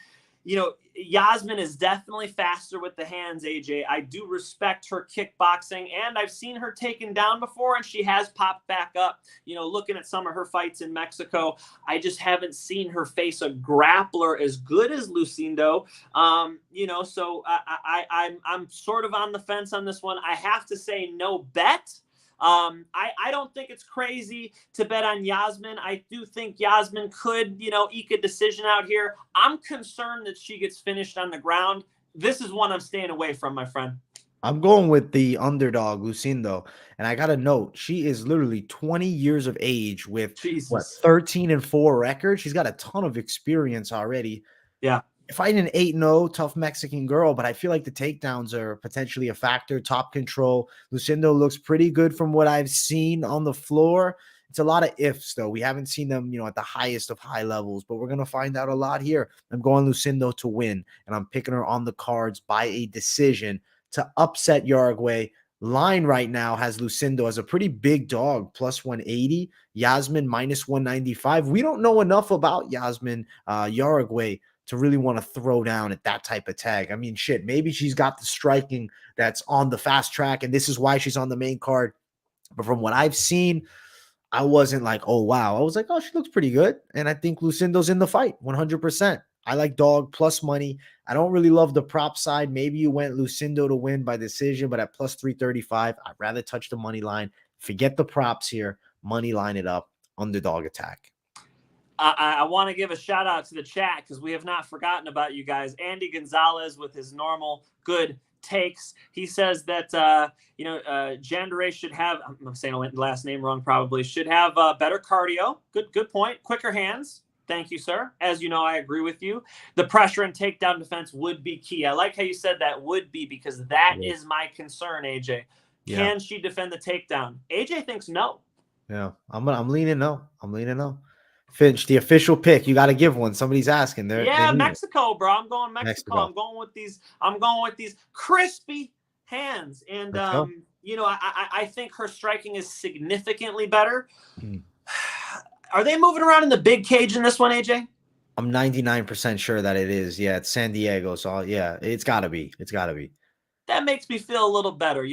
Yasmin is definitely faster with the hands, AJ. I do respect her kickboxing, and I've seen her taken down before, and she has popped back up. Looking at some of her fights in Mexico, I just haven't seen her face a grappler as good as Lucindo. So I'm sort of on the fence on this one. I have to say no bet. I don't think it's crazy to bet on Yasmin. I do think Yasmin could, eke a decision out here. I'm concerned that she gets finished on the ground. This is one I'm staying away from, my friend. I'm going with the underdog, Lucindo. And I got to note, she is literally 20 years of age with 13-4 record. She's got a ton of experience already. Yeah. Fighting an 8-0 tough Mexican girl, but I feel like the takedowns are potentially a factor. Top control. Lucindo looks pretty good from what I've seen on the floor. It's a lot of ifs, though. We haven't seen them, at the highest of high levels, but we're going to find out a lot here. I'm going Lucindo to win, and I'm picking her on the cards by a decision to upset Yaragüe. Line right now has Lucindo as a pretty big dog, plus 180. Yasmin minus 195. We don't know enough about Yasmin Yaragüe to really want to throw down at that type of tag. Maybe she's got the striking that's on the fast track, and this is why she's on the main card. But from what I've seen, I wasn't like, oh, wow. I was like, oh, she looks pretty good. And I think Lucindo's in the fight 100%. I like dog plus money. I don't really love the prop side. Maybe you went Lucindo to win by decision, but at plus 335, I'd rather touch the money line. Forget the props here. Money line it up. Underdog attack. I want to give a shout out to the chat because we have not forgotten about you guys. Andy Gonzalez with his normal good takes. He says that Jandere should have. I'm saying the last name wrong. Probably should have better cardio. Good point. Quicker hands. Thank you, sir. As you know, I agree with you. The pressure and takedown defense would be key. I like how you said that would be, because that is my concern, AJ. Can she defend the takedown? AJ thinks no. Yeah, I'm leaning no. Finch, the official pick. You got to give one. Somebody's asking. Mexico, bro. I'm going Mexico. I'm going with these crispy hands, and I think her striking is significantly better. Are they moving around in the big cage in this one, AJ? I'm 99% sure that it is. Yeah, it's San Diego. So yeah, it's gotta be. That makes me feel a little better.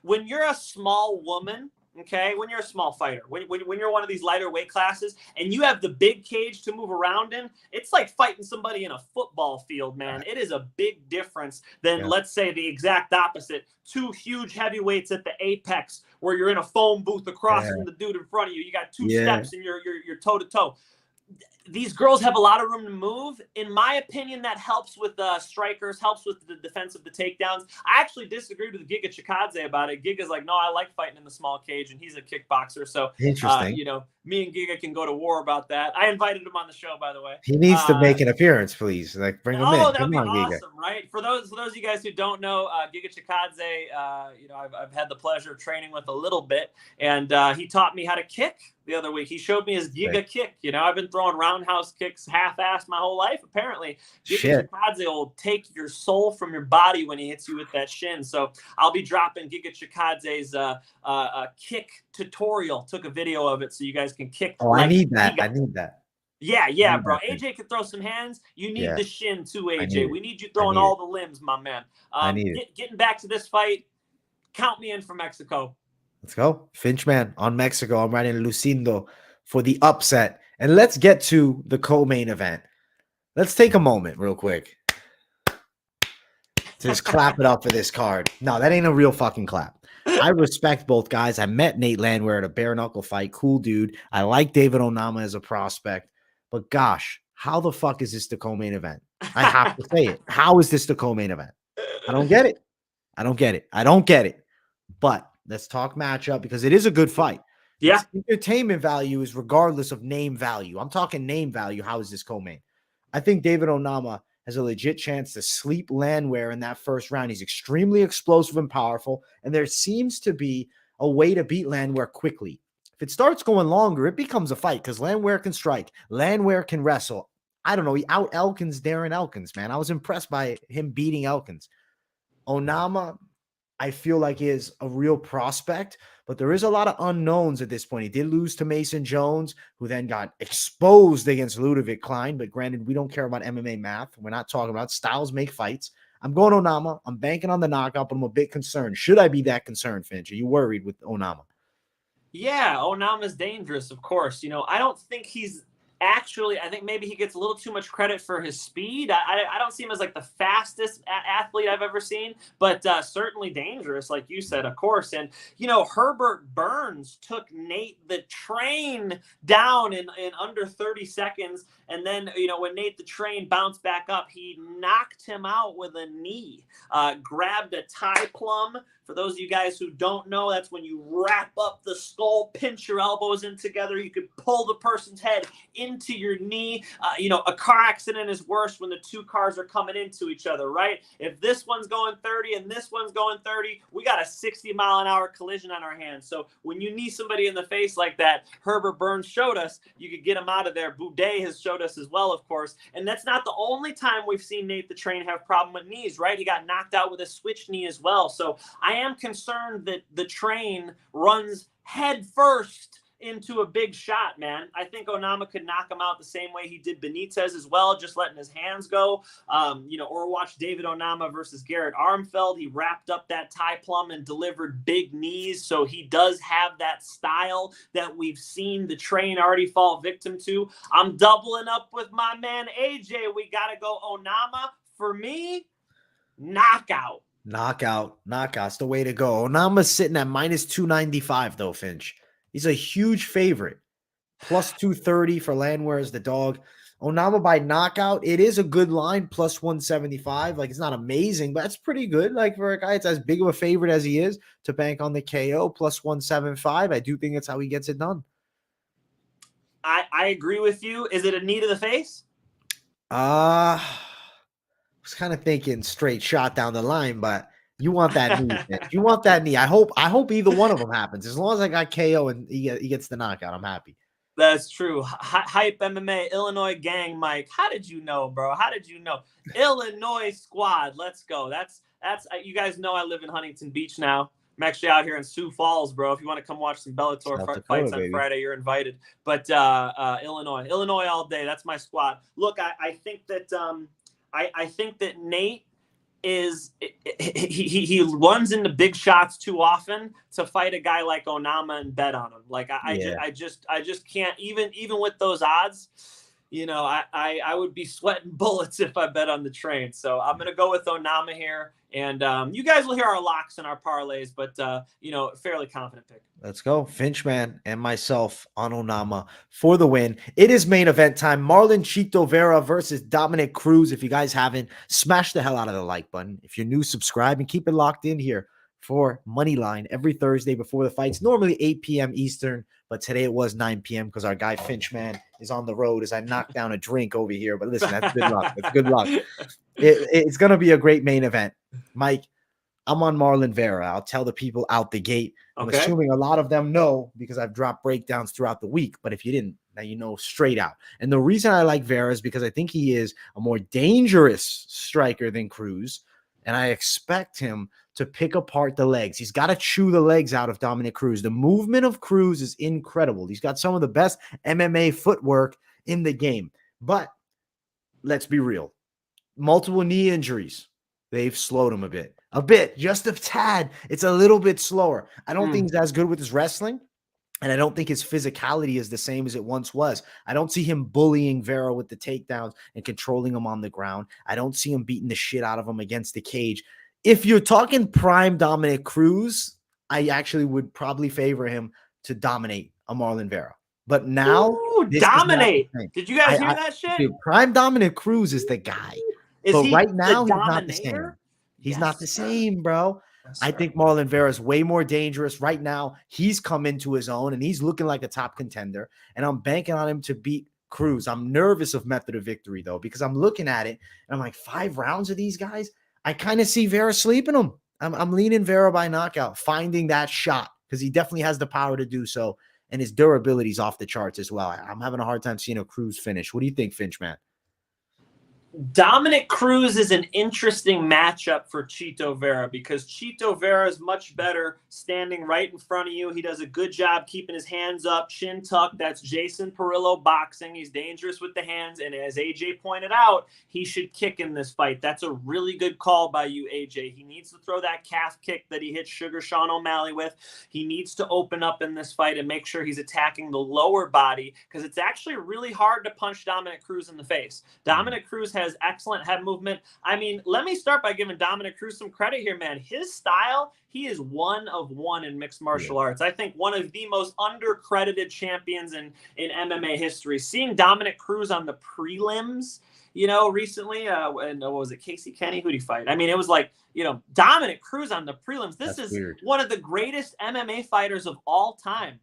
When you're a small woman, okay, when you're a small fighter, when you're one of these lighter weight classes and you have the big cage to move around in, it's like fighting somebody in a football field, man. It is a big difference than, let's say, the exact opposite. Two huge heavyweights at the apex where you're in a phone booth across from the dude in front of you. You got two steps and you're toe to toe. These girls have a lot of room to move. In my opinion, that helps with strikers, helps with the defense of the takedowns. I actually disagreed with Giga Chikadze about it. Giga's like, no, I like fighting in the small cage, and he's a kickboxer. So, interesting. Me and Giga can go to war about that. I invited him on the show, by the way. He needs to make an appearance, please. Like, bring him in. Oh, that'd be awesome, right? For those of you guys who don't know, Giga Chikadze, I've had the pleasure of training with a little bit, and he taught me how to kick the other week. He showed me his Giga kick. I've been throwing roundhouse kicks half-assed my whole life, apparently. Giga Chikadze will take your soul from your body when he hits you with that shin. So I'll be dropping Giga Chikadze's kick tutorial. Took a video of it so you guys can kick. Oh, I need that. Yeah, bro. AJ can throw some hands. You need the shin too, AJ. We need you throwing all the limbs, my man. Getting back to this fight, count me in for Mexico. Let's go. Finchman on Mexico. I'm riding Lucindo for the upset. And let's get to the co-main event. Let's take a moment real quick to just clap it up for this card. No, that ain't a real fucking clap. I respect both guys. I met Nate Landwehr at a bare knuckle fight. Cool dude. I like David Onama as a prospect. But gosh, how the fuck is this the co-main event? I have to say it. How is this the co-main event? I don't get it. But let's talk matchup, because it is a good fight. Yeah. Its entertainment value is regardless of name value. I'm talking name value. How is this co-main? I think David Onama has a legit chance to sleep Landwehr in that first round. He's extremely explosive and powerful, and there seems to be a way to beat Landwehr quickly. If it starts going longer, it becomes a fight, because Landwehr can strike. Landwehr can wrestle. I don't know. He out Elkins Darren Elkins, man. I was impressed by him beating Elkins. Onama, I feel like, is a real prospect, but there is a lot of unknowns at this point. He did lose to Mason Jones, who then got exposed against Ludovic Klein. But granted, we don't care about MMA math. We're not talking about styles make fights. I'm going Onama. I'm banking on the knockout, but I'm a bit concerned. Should I be that concerned, Finch? Are you worried with Onama? Yeah, Onama's dangerous, of course. I don't think he's actually, I think maybe he gets a little too much credit for his speed. I don't see him as like the fastest athlete I've ever seen, but certainly dangerous, like you said, of course. And, Herbert Burns took Nate the Train down in under 30 seconds. And then, when Nate the Train bounced back up, he knocked him out with a knee, grabbed a tie plum. For those of you guys who don't know, that's when you wrap up the skull, pinch your elbows in together. You could pull the person's head into your knee. A car accident is worse when the two cars are coming into each other, right? If this one's going 30 and this one's going 30, we got a 60-mile-an-hour collision on our hands. So when you knee somebody in the face like that, Herbert Burns showed us, you could get him out of there. Buday has showed us as well, of course. And that's not the only time we've seen Nate the Train have problem with knees, right? He got knocked out with a switch knee as well. So I am concerned that the Train runs head first into a big shot, man. I think Onama could knock him out the same way he did Benítez as well, just letting his hands go. Or watch David Onama versus Garrett Armfeld. He wrapped up that tie plum and delivered big knees. So he does have that style that we've seen the Train already fall victim to. I'm doubling up with my man AJ. We got to go Onama. For me, knockout. Knockout's the way to go. Onama's sitting at minus 295, though, Finch. He's a huge favorite. Plus 230 for Landwehr as the dog. Onama by knockout, it is a good line, plus 175. Like, it's not amazing, but it's pretty good. Like, for a guy it's as big of a favorite as he is to bank on the KO, plus 175. I do think that's how he gets it done. I agree with you. Is it a knee to the face? I was kind of thinking straight shot down the line, but you want that knee. You want that knee. I hope either one of them happens. As long as I got KO and he gets the knockout, I'm happy. That's true. Hype MMA, Illinois gang, Mike. How did you know, bro? How did you know? Illinois squad. Let's go. That's you guys know I live in Huntington Beach now. I'm actually out here in Sioux Falls, bro. If you want to come watch some Bellator fights on Friday, you're invited. But Illinois all day. That's my squad. Look, I think that I think that Nate is he runs into big shots too often to fight a guy like Onama and bet on him. Like I just can't, even with those odds, you know, I would be sweating bullets if I bet on the train. So I'm gonna go with Onama here, and you guys will hear our locks and our parlays, but you know, fairly confident pick. Let's go. Finchman and myself on Onama for the win. It is main event time. Marlon Chito Vera versus Dominick Cruz. If you guys haven't, smash the hell out of the like button. If you're new, subscribe and keep it locked in here for Moneyline every Thursday before the fights. Normally 8 p.m. Eastern, but today it was 9 p.m. because our guy Finchman is on the road as I knock down a drink over here. But listen, that's good luck. That's good luck. It's going to be a great main event. Mike, I'm on Marlon Vera. I'll tell the people out the gate. I'm assuming a lot of them know because I've dropped breakdowns throughout the week. But if you didn't, now you know straight out. And the reason I like Vera is because I think he is a more dangerous striker than Cruz. And I expect him to pick apart the legs. He's got to chew the legs out of Dominick Cruz. The movement of Cruz is incredible. He's got some of the best MMA footwork in the game. But let's be real. Multiple knee injuries. They've slowed him a bit, just a tad. It's a little bit slower. I don't think he's as good with his wrestling, and I don't think his physicality is the same as it once was. I don't see him bullying Vera with the takedowns and controlling him on the ground. I don't see him beating the shit out of him against the cage. If you're talking prime Dominick Cruz, I actually would probably favor him to dominate a Marlon Vera. But now, dominate. Did you guys hear that shit? Dude, prime Dominick Cruz is the guy. But right now, he's not the same. He's not the same, bro. I think Marlon Vera is way more dangerous. Right now, he's come into his own, and he's looking like a top contender. And I'm banking on him to beat Cruz. I'm nervous of method of victory, though, because I'm looking at it, and I'm like, 5 rounds of these guys? I kind of see Vera sleeping them. I'm leaning Vera by knockout, finding that shot, because he definitely has the power to do so, and his durability is off the charts as well. I'm having a hard time seeing a Cruz finish. What do you think, Finchman? Dominick Cruz is an interesting matchup for Chito Vera because Chito Vera is much better standing right in front of you. He does a good job keeping his hands up, chin tucked. That's Jason Perillo boxing. He's dangerous with the hands, and as AJ pointed out, he should kick in this fight. That's a really good call by you, AJ. He needs to throw that calf kick that he hit Sugar Sean O'Malley with. He needs to open up in this fight and make sure he's attacking the lower body because it's actually really hard to punch Dominick Cruz in the face. Dominick Cruz has excellent head movement. I mean, let me start by giving Dominick Cruz some credit here, man. His style, he is one of one in mixed martial arts. I think one of the most undercredited champions in MMA history. Seeing Dominick Cruz on the prelims, you know, recently, and what was it, Casey Kenny? Who'd he fight? I mean, it was like, you know, Dominick Cruz on the prelims. This is weird. One of the greatest MMA fighters of all time.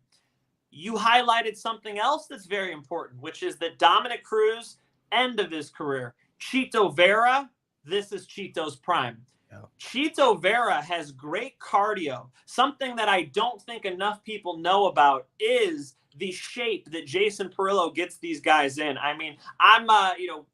You highlighted something else that's very important, which is that Dominick Cruz, end of his career. Chito Vera, this is Chito's prime. Yeah. Chito Vera has great cardio. Something that I don't think enough people know about is the shape that Jason Perillo gets these guys in. I mean, I'm, you know,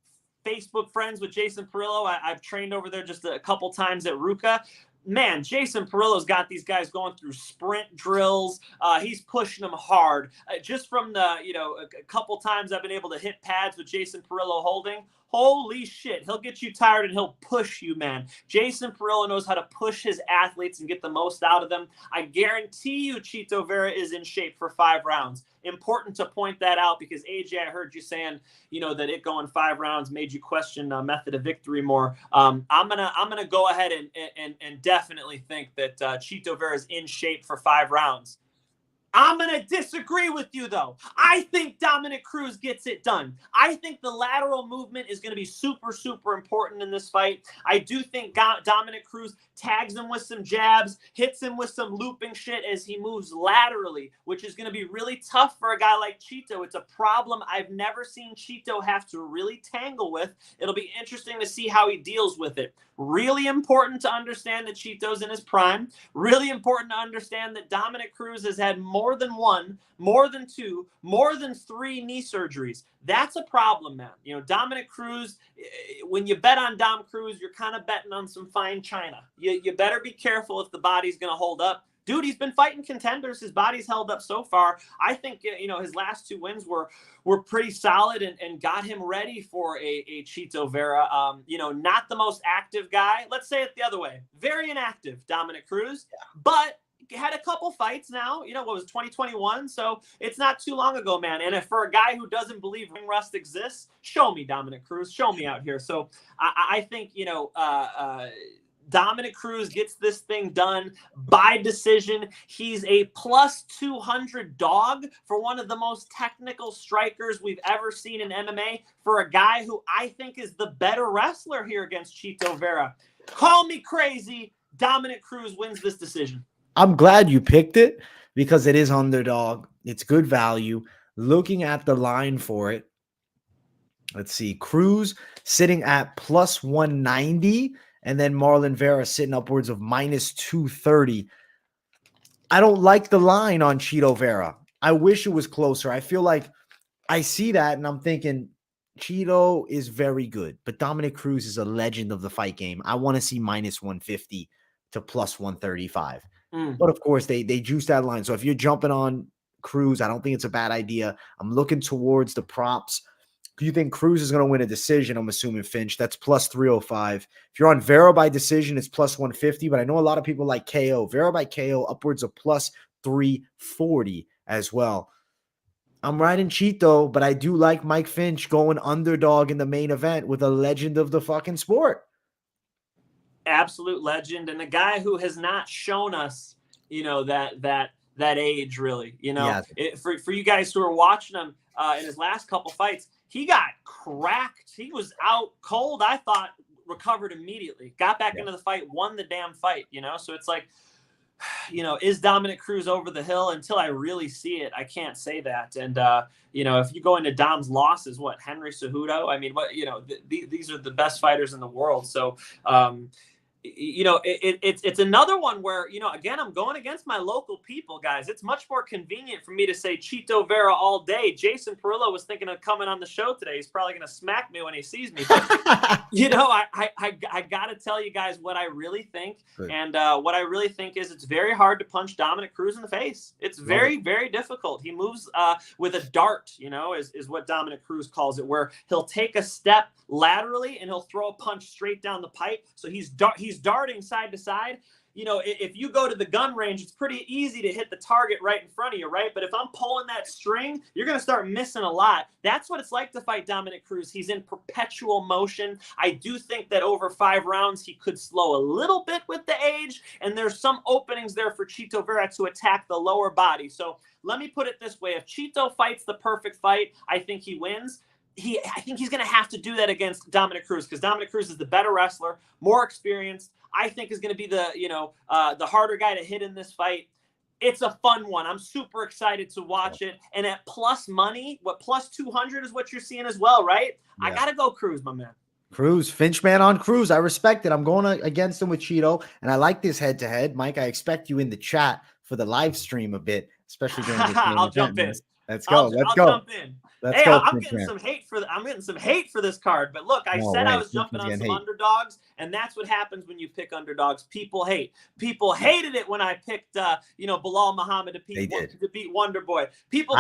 Facebook friends with Jason Perillo. I've trained over there just a couple times at Ruka. Man, Jason Perillo's got these guys going through sprint drills. He's pushing them hard. Just from the, you know, a couple times I've been able to hit pads with Jason Perillo holding. Holy shit, he'll get you tired and he'll push you, man. Jason Perillo knows how to push his athletes and get the most out of them. I guarantee you Chito Vera is in shape for 5 rounds. Important to point that out because, AJ, I heard you saying, you know, that it going 5 rounds made you question method of victory more. I'm gonna go ahead and definitely think that Chito Vera is in shape for 5 rounds. I'm going to disagree with you, though. I think Dominick Cruz gets it done. I think the lateral movement is going to be super, super important in this fight. I do think Dominick Cruz tags him with some jabs, hits him with some looping shit as he moves laterally, which is going to be really tough for a guy like Chito. It's a problem I've never seen Chito have to really tangle with. It'll be interesting to see how he deals with it. Really important to understand that Chito's in his prime. Really important to understand that Dominick Cruz has had more than one, more than two, more than three knee surgeries. That's a problem, man. You know, Dominick Cruz, when you bet on Dom Cruz, you're kind of betting on some fine china. You better be careful if the body's going to hold up. Dude, he's been fighting contenders. His body's held up so far. I think, you know, his last two wins were pretty solid and got him ready for a Chito Vera. You know, not the most active guy. Let's say it the other way. Very inactive, Dominick Cruz. Yeah. But had a couple fights now. You know, what was 2021? So it's not too long ago, man. And if for a guy who doesn't believe ring rust exists, show me Dominick Cruz. Show me out here. So I think, you know, Dominick Cruz gets this thing done by decision. He's a plus 200 dog for one of the most technical strikers we've ever seen in MMA, for a guy who I think is the better wrestler here against Chito Vera. Call me crazy. Dominick Cruz wins this decision. I'm glad you picked it because it is underdog. It's good value. Looking at the line for it, let's see. Cruz sitting at plus 190. And then Marlon Vera sitting upwards of minus 230. I don't like the line on Chito Vera. I wish it was closer. I feel like I see that and I'm thinking Chito is very good, but Dominick Cruz is a legend of the fight game. I want to see minus 150 to plus 135. But of course, they juice that line. So if you're jumping on Cruz, I don't think it's a bad idea. I'm looking towards the props. Do you think Cruz is going to win a decision? I'm assuming Finch. That's plus 305. If you're on Vera by decision, it's plus 150. But I know a lot of people like KO. Vera by KO upwards of plus 340 as well. I'm riding Chito, but I do like Mike Finch going underdog in the main event with a legend of the fucking sport. Absolute legend, and a guy who has not shown us, you know, that age really. You know, for you guys who are watching him in his last couple fights, he got cracked. He was out cold. I thought recovered immediately, got back into the fight, won the damn fight. You know, so it's like, you know, is Dominick Cruz over the hill? Until I really see it, I can't say that. And you know, if you go into Dom's losses, what, Henry Cejudo? I mean, what, you know, these are the best fighters in the world. So you know, it's another one where, you know, again, I'm going against my local people, guys. It's much more convenient for me to say Chito Vera all day. Jason Perillo was thinking of coming on the show today. He's probably going to smack me when he sees me. But, you know, I got to tell you guys what I really think. Good. And what I really think is it's very hard to punch Dominick Cruz in the face. It's very, very difficult. He moves with a dart, you know, is what Dominick Cruz calls it, where he'll take a step laterally and he'll throw a punch straight down the pipe. So he's darting side to side. You know, if you go to the gun range, it's pretty easy to hit the target right in front of you, right? But if I'm pulling that string, you're going to start missing a lot. That's what it's like to fight Dominick Cruz. He's in perpetual motion. I do think that over 5 rounds, he could slow a little bit with the age, and there's some openings there for Chito Vera to attack the lower body. So let me put it this way. If Chito fights the perfect fight, I think he wins. I think he's going to have to do that against Dominick Cruz, because Dominick Cruz is the better wrestler, more experienced. I think is going to be the, you know, the harder guy to hit in this fight. It's a fun one. I'm super excited to watch it. And at plus money, plus 200 is what you're seeing as well, right? Yeah. I got to go Cruz, my man. Cruz, Finch man on Cruz. I respect it. I'm going against him with Chito, and I like this head-to-head. Mike, I expect you in the chat for the live stream a bit, especially during this I'll jump in. Let's go. I'll jump in. Hey, I'm getting some hate for this card, but look, I said I was jumping on some underdogs, and that's what happens when you pick underdogs. People hate. People hated it when I picked, you know, Bilal Muhammad to beat Wonder Boy. People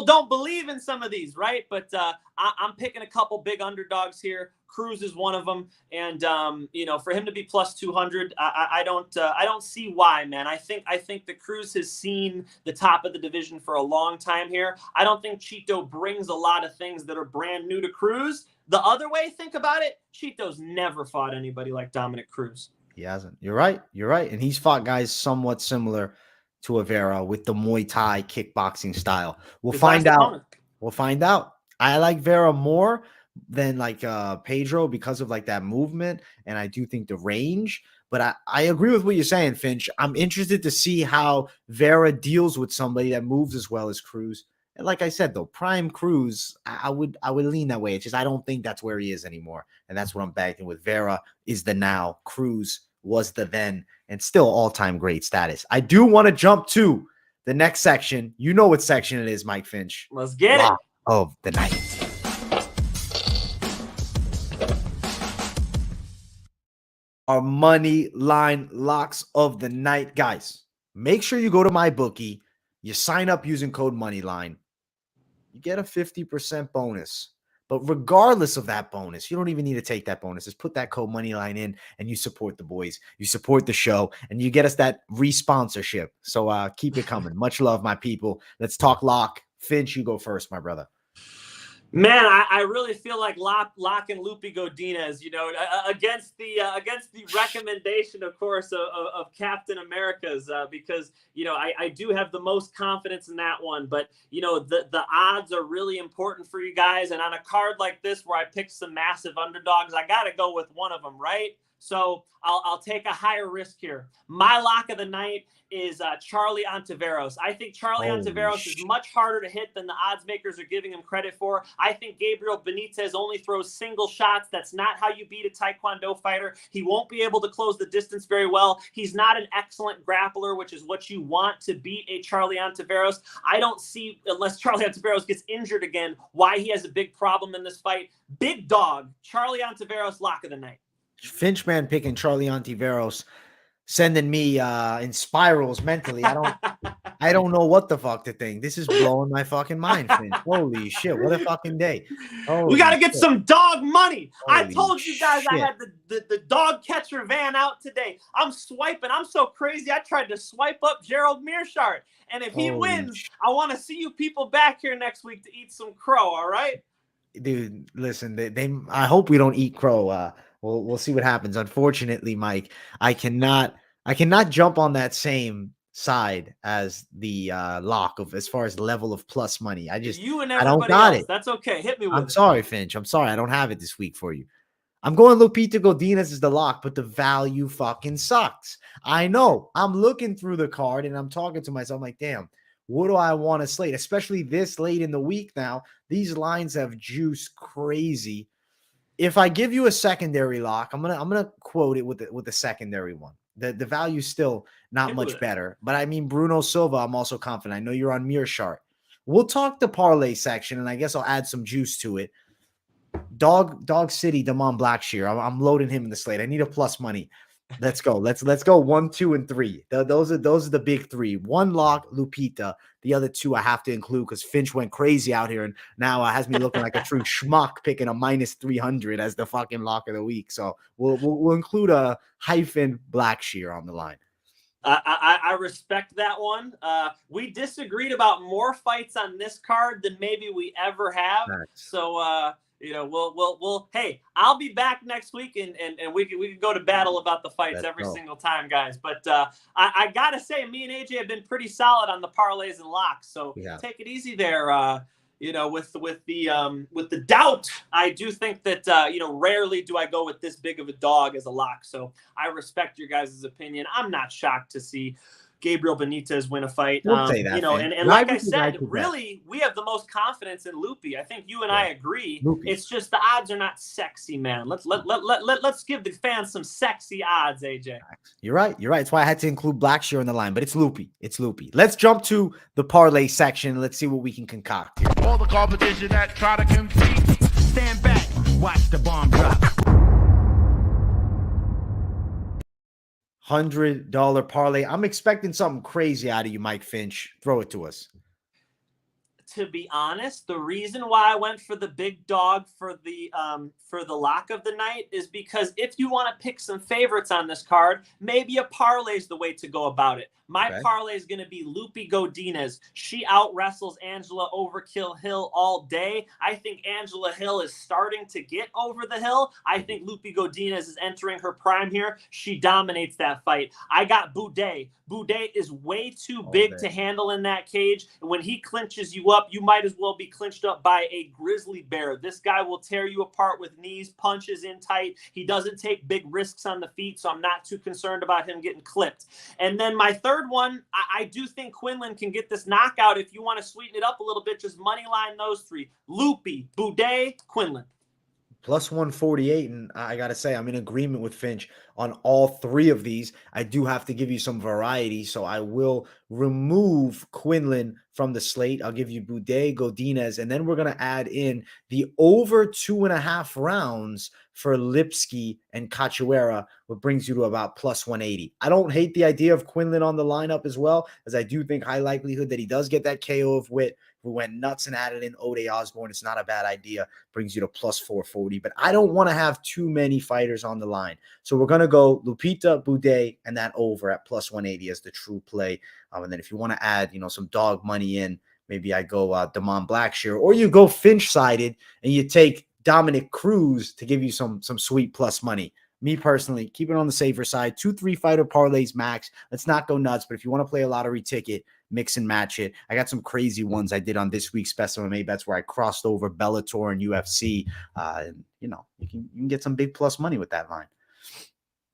don't believe in some of these, right? But I'm picking a couple big underdogs here. Cruz is one of them, and you know, for him to be plus 200, I don't see why, man. I think that Cruz has seen the top of the division for a long time here. I don't think Chito brings a lot of things that are brand new to Cruz. The other way, think about it, Chito's never fought anybody like Dominick Cruz. He hasn't. You're right. And he's fought guys somewhat similar to a Vera with the Muay Thai kickboxing style. We'll His find last out. opponent. We'll find out. I like Vera more than like Pedro because of like that movement, and I do think the range. But I agree with what you're saying, Finch. I'm interested to see how Vera deals with somebody that moves as well as Cruz. And like I said, though, prime Cruz, I would lean that way. It's just I don't think that's where he is anymore, and that's what I'm backing with. Vera is the now, Cruz was the then, and still all-time great status. I do want to jump to the next section. You know what section it is, Mike Finch. Let's get Lock of the night. Our money line locks of the night, guys. Make sure you go to my bookie. You sign up using code Moneyline. You get a 50% bonus. But regardless of that bonus, you don't even need to take that bonus. Just put that code Moneyline in and you support the boys. You support the show and you get us that re-sponsorship. So keep it coming. Much love, my people. Let's talk lock. Finch, you go first, my brother. Man, I really feel like lock and Loopy Godinez, you know, against the recommendation, of course, of Captain America's, because, you know, I do have the most confidence in that one. But, you know, the odds are really important for you guys. And on a card like this where I picked some massive underdogs, I got to go with one of them, right? So I'll take a higher risk here. My lock of the night is Charlie Ontiveros. I think Charlie Ontiveros is much harder to hit than the odds makers are giving him credit for. I think Gabriel Benítez only throws single shots. That's not how you beat a Taekwondo fighter. He won't be able to close the distance very well. He's not an excellent grappler, which is what you want to beat a Charlie Ontiveros. I don't see, unless Charlie Ontiveros gets injured again, why he has a big problem in this fight. Big dog, Charlie Ontiveros, lock of the night. Finchman picking Charlie Ontiveros, sending me in spirals mentally. I don't know what the fuck to think. This is blowing my fucking mind, Finch. Holy shit, what a fucking day. We got to get some dog money. I Holy told you guys I shit. had the dog catcher van out today. I'm swiping. I'm so crazy. I tried to swipe up Gerald Meerschaert. And if he Holy wins, I want to see you people back here next week to eat some crow, all right? Dude, listen, they I hope we don't eat crow. We'll see what happens. Unfortunately, Mike, I cannot jump on that same side as the lock of as far as level of plus money. You and I don't everybody got else. it. That's okay. Hit me with I'm it. sorry, Finch. I'm sorry. I don't have it this week for you. I'm going Lupita Godinez as the lock, but the value fucking sucks. I know. I'm looking through the card and I'm talking to myself. I'm like, damn, what do I want to slate? Especially this late in the week now. These lines have juice crazy. If I give you a secondary lock, I'm gonna quote it with the secondary one. The value's still not much better, but I mean Bruno Silva, I'm also confident. I know you're on Meerschaert. We'll talk the parlay section, and I guess I'll add some juice to it. Dog City, Damon Blackshear. I'm loading him in the slate. I need a plus money. Let's go. Let's go 1, 2, and 3. Those are the big three. One lock, Lupita. The other two I have to include because Finch went crazy out here and now has me looking like a true schmuck picking a minus 300 as the fucking lock of the week. So we'll include a hyphen Blackshear on the line. I respect that one. We disagreed about more fights on this card than maybe we ever have. Nice. So you know, we'll hey, I'll be back next week and we can go to battle about the fights every single time, guys. But I gotta say, me and AJ have been pretty solid on the parlays and locks. So take it easy there. You know, with the doubt, I do think that you know, rarely do I go with this big of a dog as a lock. So I respect your guys' opinion. I'm not shocked to see Gabriel Benítez win a fight. We'll say that, you know, man. and like I said, really, we have the most confidence in Loopy. I think you and I agree. Loopy. It's just the odds are not sexy, man. Let's give the fans some sexy odds, AJ. You're right. That's why I had to include Blackshear in the line, but it's Loopy. Let's jump to the parlay section. Let's see what we can concoct here. All the competition that try to compete, stand back, watch the bomb drop. $100 parlay. I'm expecting something crazy out of you, Mike Finch. Throw it to us. to be honest, the reason why I went for the big dog for the lock of the night is because if you want to pick some favorites on this card, maybe a parlay is the way to go about it. My parlay is going to be Godinez. She out wrestles Angela Overkill Hill all day. I think Angela Hill is starting to get over the hill. I think Godinez is entering her prime here. She dominates that fight. I got Buday. Buday is way too big to handle in that cage. When he clinches you up, you might as well be clinched up by a grizzly bear. This guy will tear you apart with knees, punches in tight. He doesn't take big risks on the feet, so I'm not too concerned about him getting clipped. And then my third one, I do think Quinlan can get this knockout. If you want to sweeten it up a little bit, just money line those three. Lupi, Buday, Quinlan. Plus 148, and I got to say, I'm in agreement with Finch on all three of these. I do have to give you some variety, so I will remove Quinlan from the slate. I'll give you Buday, Godinez, and then we're going to add in the over 2.5 rounds for Lipski and Cachoeira, what brings you to about plus 180. I don't hate the idea of Quinlan on the lineup as well, as I do think high likelihood that he does get that KO of Witt. We went nuts and added in Ode Osbourne. It's not a bad idea. Brings you to plus 440. But I don't want to have too many fighters on the line. So we're going to go Lupita, Buday, and that over at plus 180 as the true play. And then if you want to add, some dog money in, maybe I go Damon Blackshear, or you go Finch-sided and you take Dominick Cruz to give you some sweet plus money. Me personally, keep it on the safer side. 2-3 fighter parlays max. Let's not go nuts. But if you want to play a lottery ticket, mix and match it. I got some crazy ones I did on this week's Best MMA Bets where I crossed over Bellator and UFC. And, you can get some big plus money with that line.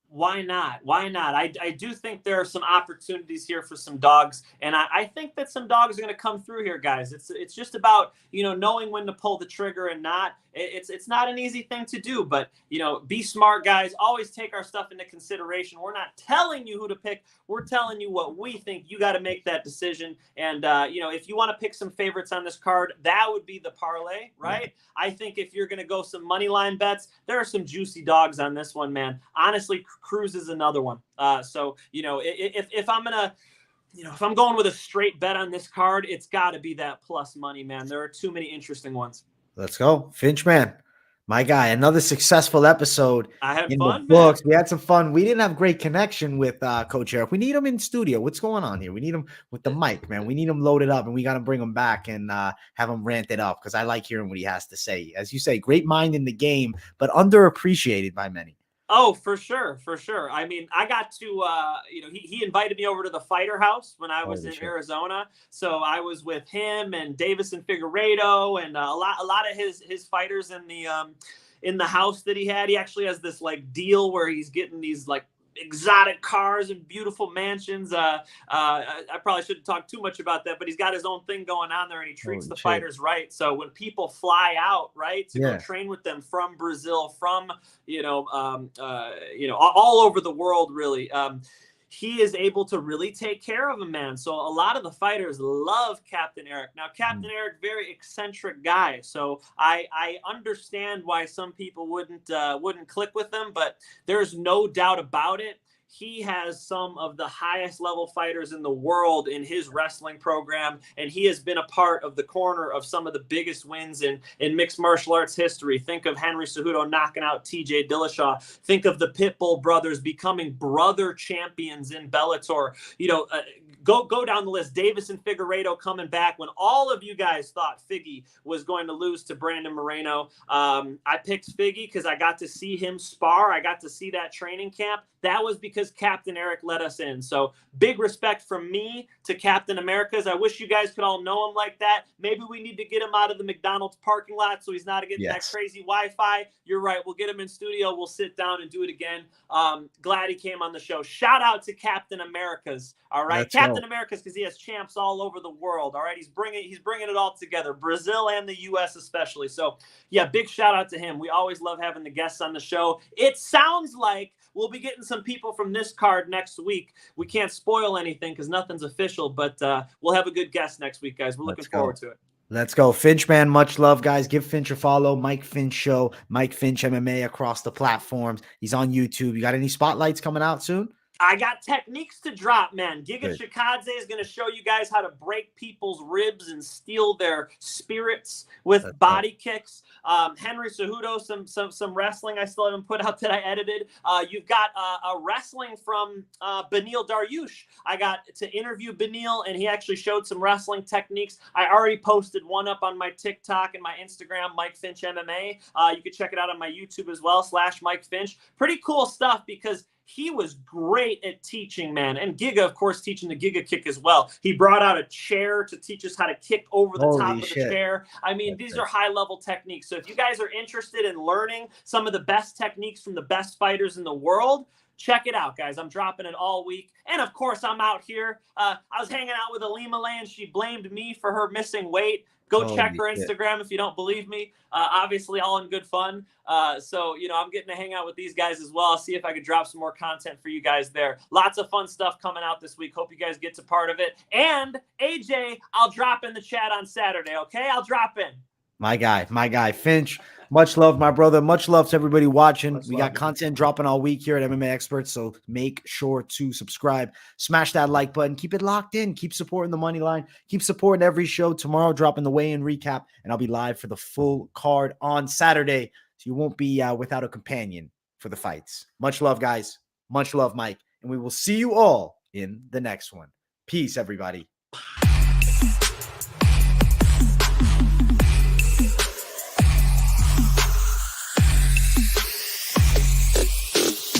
Why not? Why not? I do think there are some opportunities here for some dogs, and I think that some dogs are going to come through here, guys. It's just about knowing when to pull the trigger and not. It's not an easy thing to do, but be smart, guys. Always take our stuff into consideration. We're not telling you who to pick. We're telling you what we think. You got to make that decision. And if you want to pick some favorites on this card, that would be the parlay, right? Yeah. I think if you're going to go some money line bets, there are some juicy dogs on this one, man. Honestly, Cruz is another one. So if I'm gonna. If I'm going with a straight bet on this card, it's got to be that plus money, man. There are too many interesting ones. Let's go. Finch, man. My guy, another successful episode. I had in fun, the books. Man. We had some fun. We didn't have great connection with Coach Eric. We need him in studio. What's going on here? We need him with the mic, man. We need him loaded up, and we got to bring him back and have him rant it up because I like hearing what he has to say. As you say, great mind in the game, but underappreciated by many. Oh, for sure. For sure. I mean, I got to, he invited me over to the Fighter House when I was in Arizona. So I was with him and Davis and Figueiredo and a lot of his fighters in the house that he had. He actually has this deal where he's getting these exotic cars and beautiful mansions. I probably shouldn't talk too much about that, but he's got his own thing going on there and he treats the fighters right. So when people fly out, right, to go train with them from Brazil, from, all over the world, really, he is able to really take care of a man. So a lot of the fighters love Captain Eric. Now, Captain Eric, very eccentric guy. So I understand why some people wouldn't click with him, but there's no doubt about it. He has some of the highest level fighters in the world in his wrestling program, and he has been a part of the corner of some of the biggest wins in mixed martial arts history. Think of Henry Cejudo knocking out TJ Dillashaw. Think of the Pitbull brothers becoming brother champions in Bellator. Go down the list. Davis and Figueiredo coming back when all of you guys thought Figgy was going to lose to Brandon Moreno. I picked Figgy because I got to see him spar. I got to see that training camp. That was because Captain Eric let us in. So big respect from me to Captain Americas. I wish you guys could all know him like that. Maybe we need to get him out of the McDonald's parking lot so he's not getting that crazy Wi-Fi. You're right. We'll get him in studio. We'll sit down and do it again. Glad he came on the show. Shout out to Captain Americas. All right. Captain Americas, because he has champs all over the world. All right. He's bringing it all together. Brazil and the U.S. especially. So yeah, big shout out to him. We always love having the guests on the show. It sounds like we'll be getting some people from this card next week. We can't spoil anything because nothing's official, but we'll have a good guest next week, guys. We're looking forward to it. Let's go. Finch, man, much love, guys. Give Finch a follow. Mike Finch Show, Mike Finch MMA across the platforms. He's on YouTube. You got any spotlights coming out soon? I got techniques to drop, man. Giga Good. Chikadze is going to show you guys how to break people's ribs and steal their spirits with body kicks. Henry Cejudo, some wrestling I still haven't put out that I edited. You've got a wrestling from Beneil Dariush. I got to interview Beneil, and he actually showed some wrestling techniques. I already posted one up on my TikTok and my Instagram, Mike Finch MMA. You can check it out on my YouTube as well, /Mike Finch. Pretty cool stuff because he was great at teaching, man. And Giga, of course, teaching the Giga kick as well. He brought out a chair to teach us how to kick over the top of the chair. I mean, these are high-level techniques. So if you guys are interested in learning some of the best techniques from the best fighters in the world, check it out, guys. I'm dropping it all week. And, of course, I'm out here. I was hanging out with Alima Lay, and she blamed me for her missing weight. Go check her Instagram if you don't believe me. Obviously, all in good fun. So, I'm getting to hang out with these guys as well. I'll see if I can drop some more content for you guys there. Lots of fun stuff coming out this week. Hope you guys get to part of it. And, AJ, I'll drop in the chat on Saturday, okay? I'll drop in. My guy, Finch. Much love, my brother. Much love to everybody watching. We got content dropping all week here at MMA Experts, so make sure to subscribe. Smash that like button. Keep it locked in. Keep supporting the money line. Keep supporting every show. Tomorrow, dropping the weigh-in recap, and I'll be live for the full card on Saturday, so you won't be without a companion for the fights. Much love, guys. Much love, Mike. And we will see you all in the next one. Peace, everybody.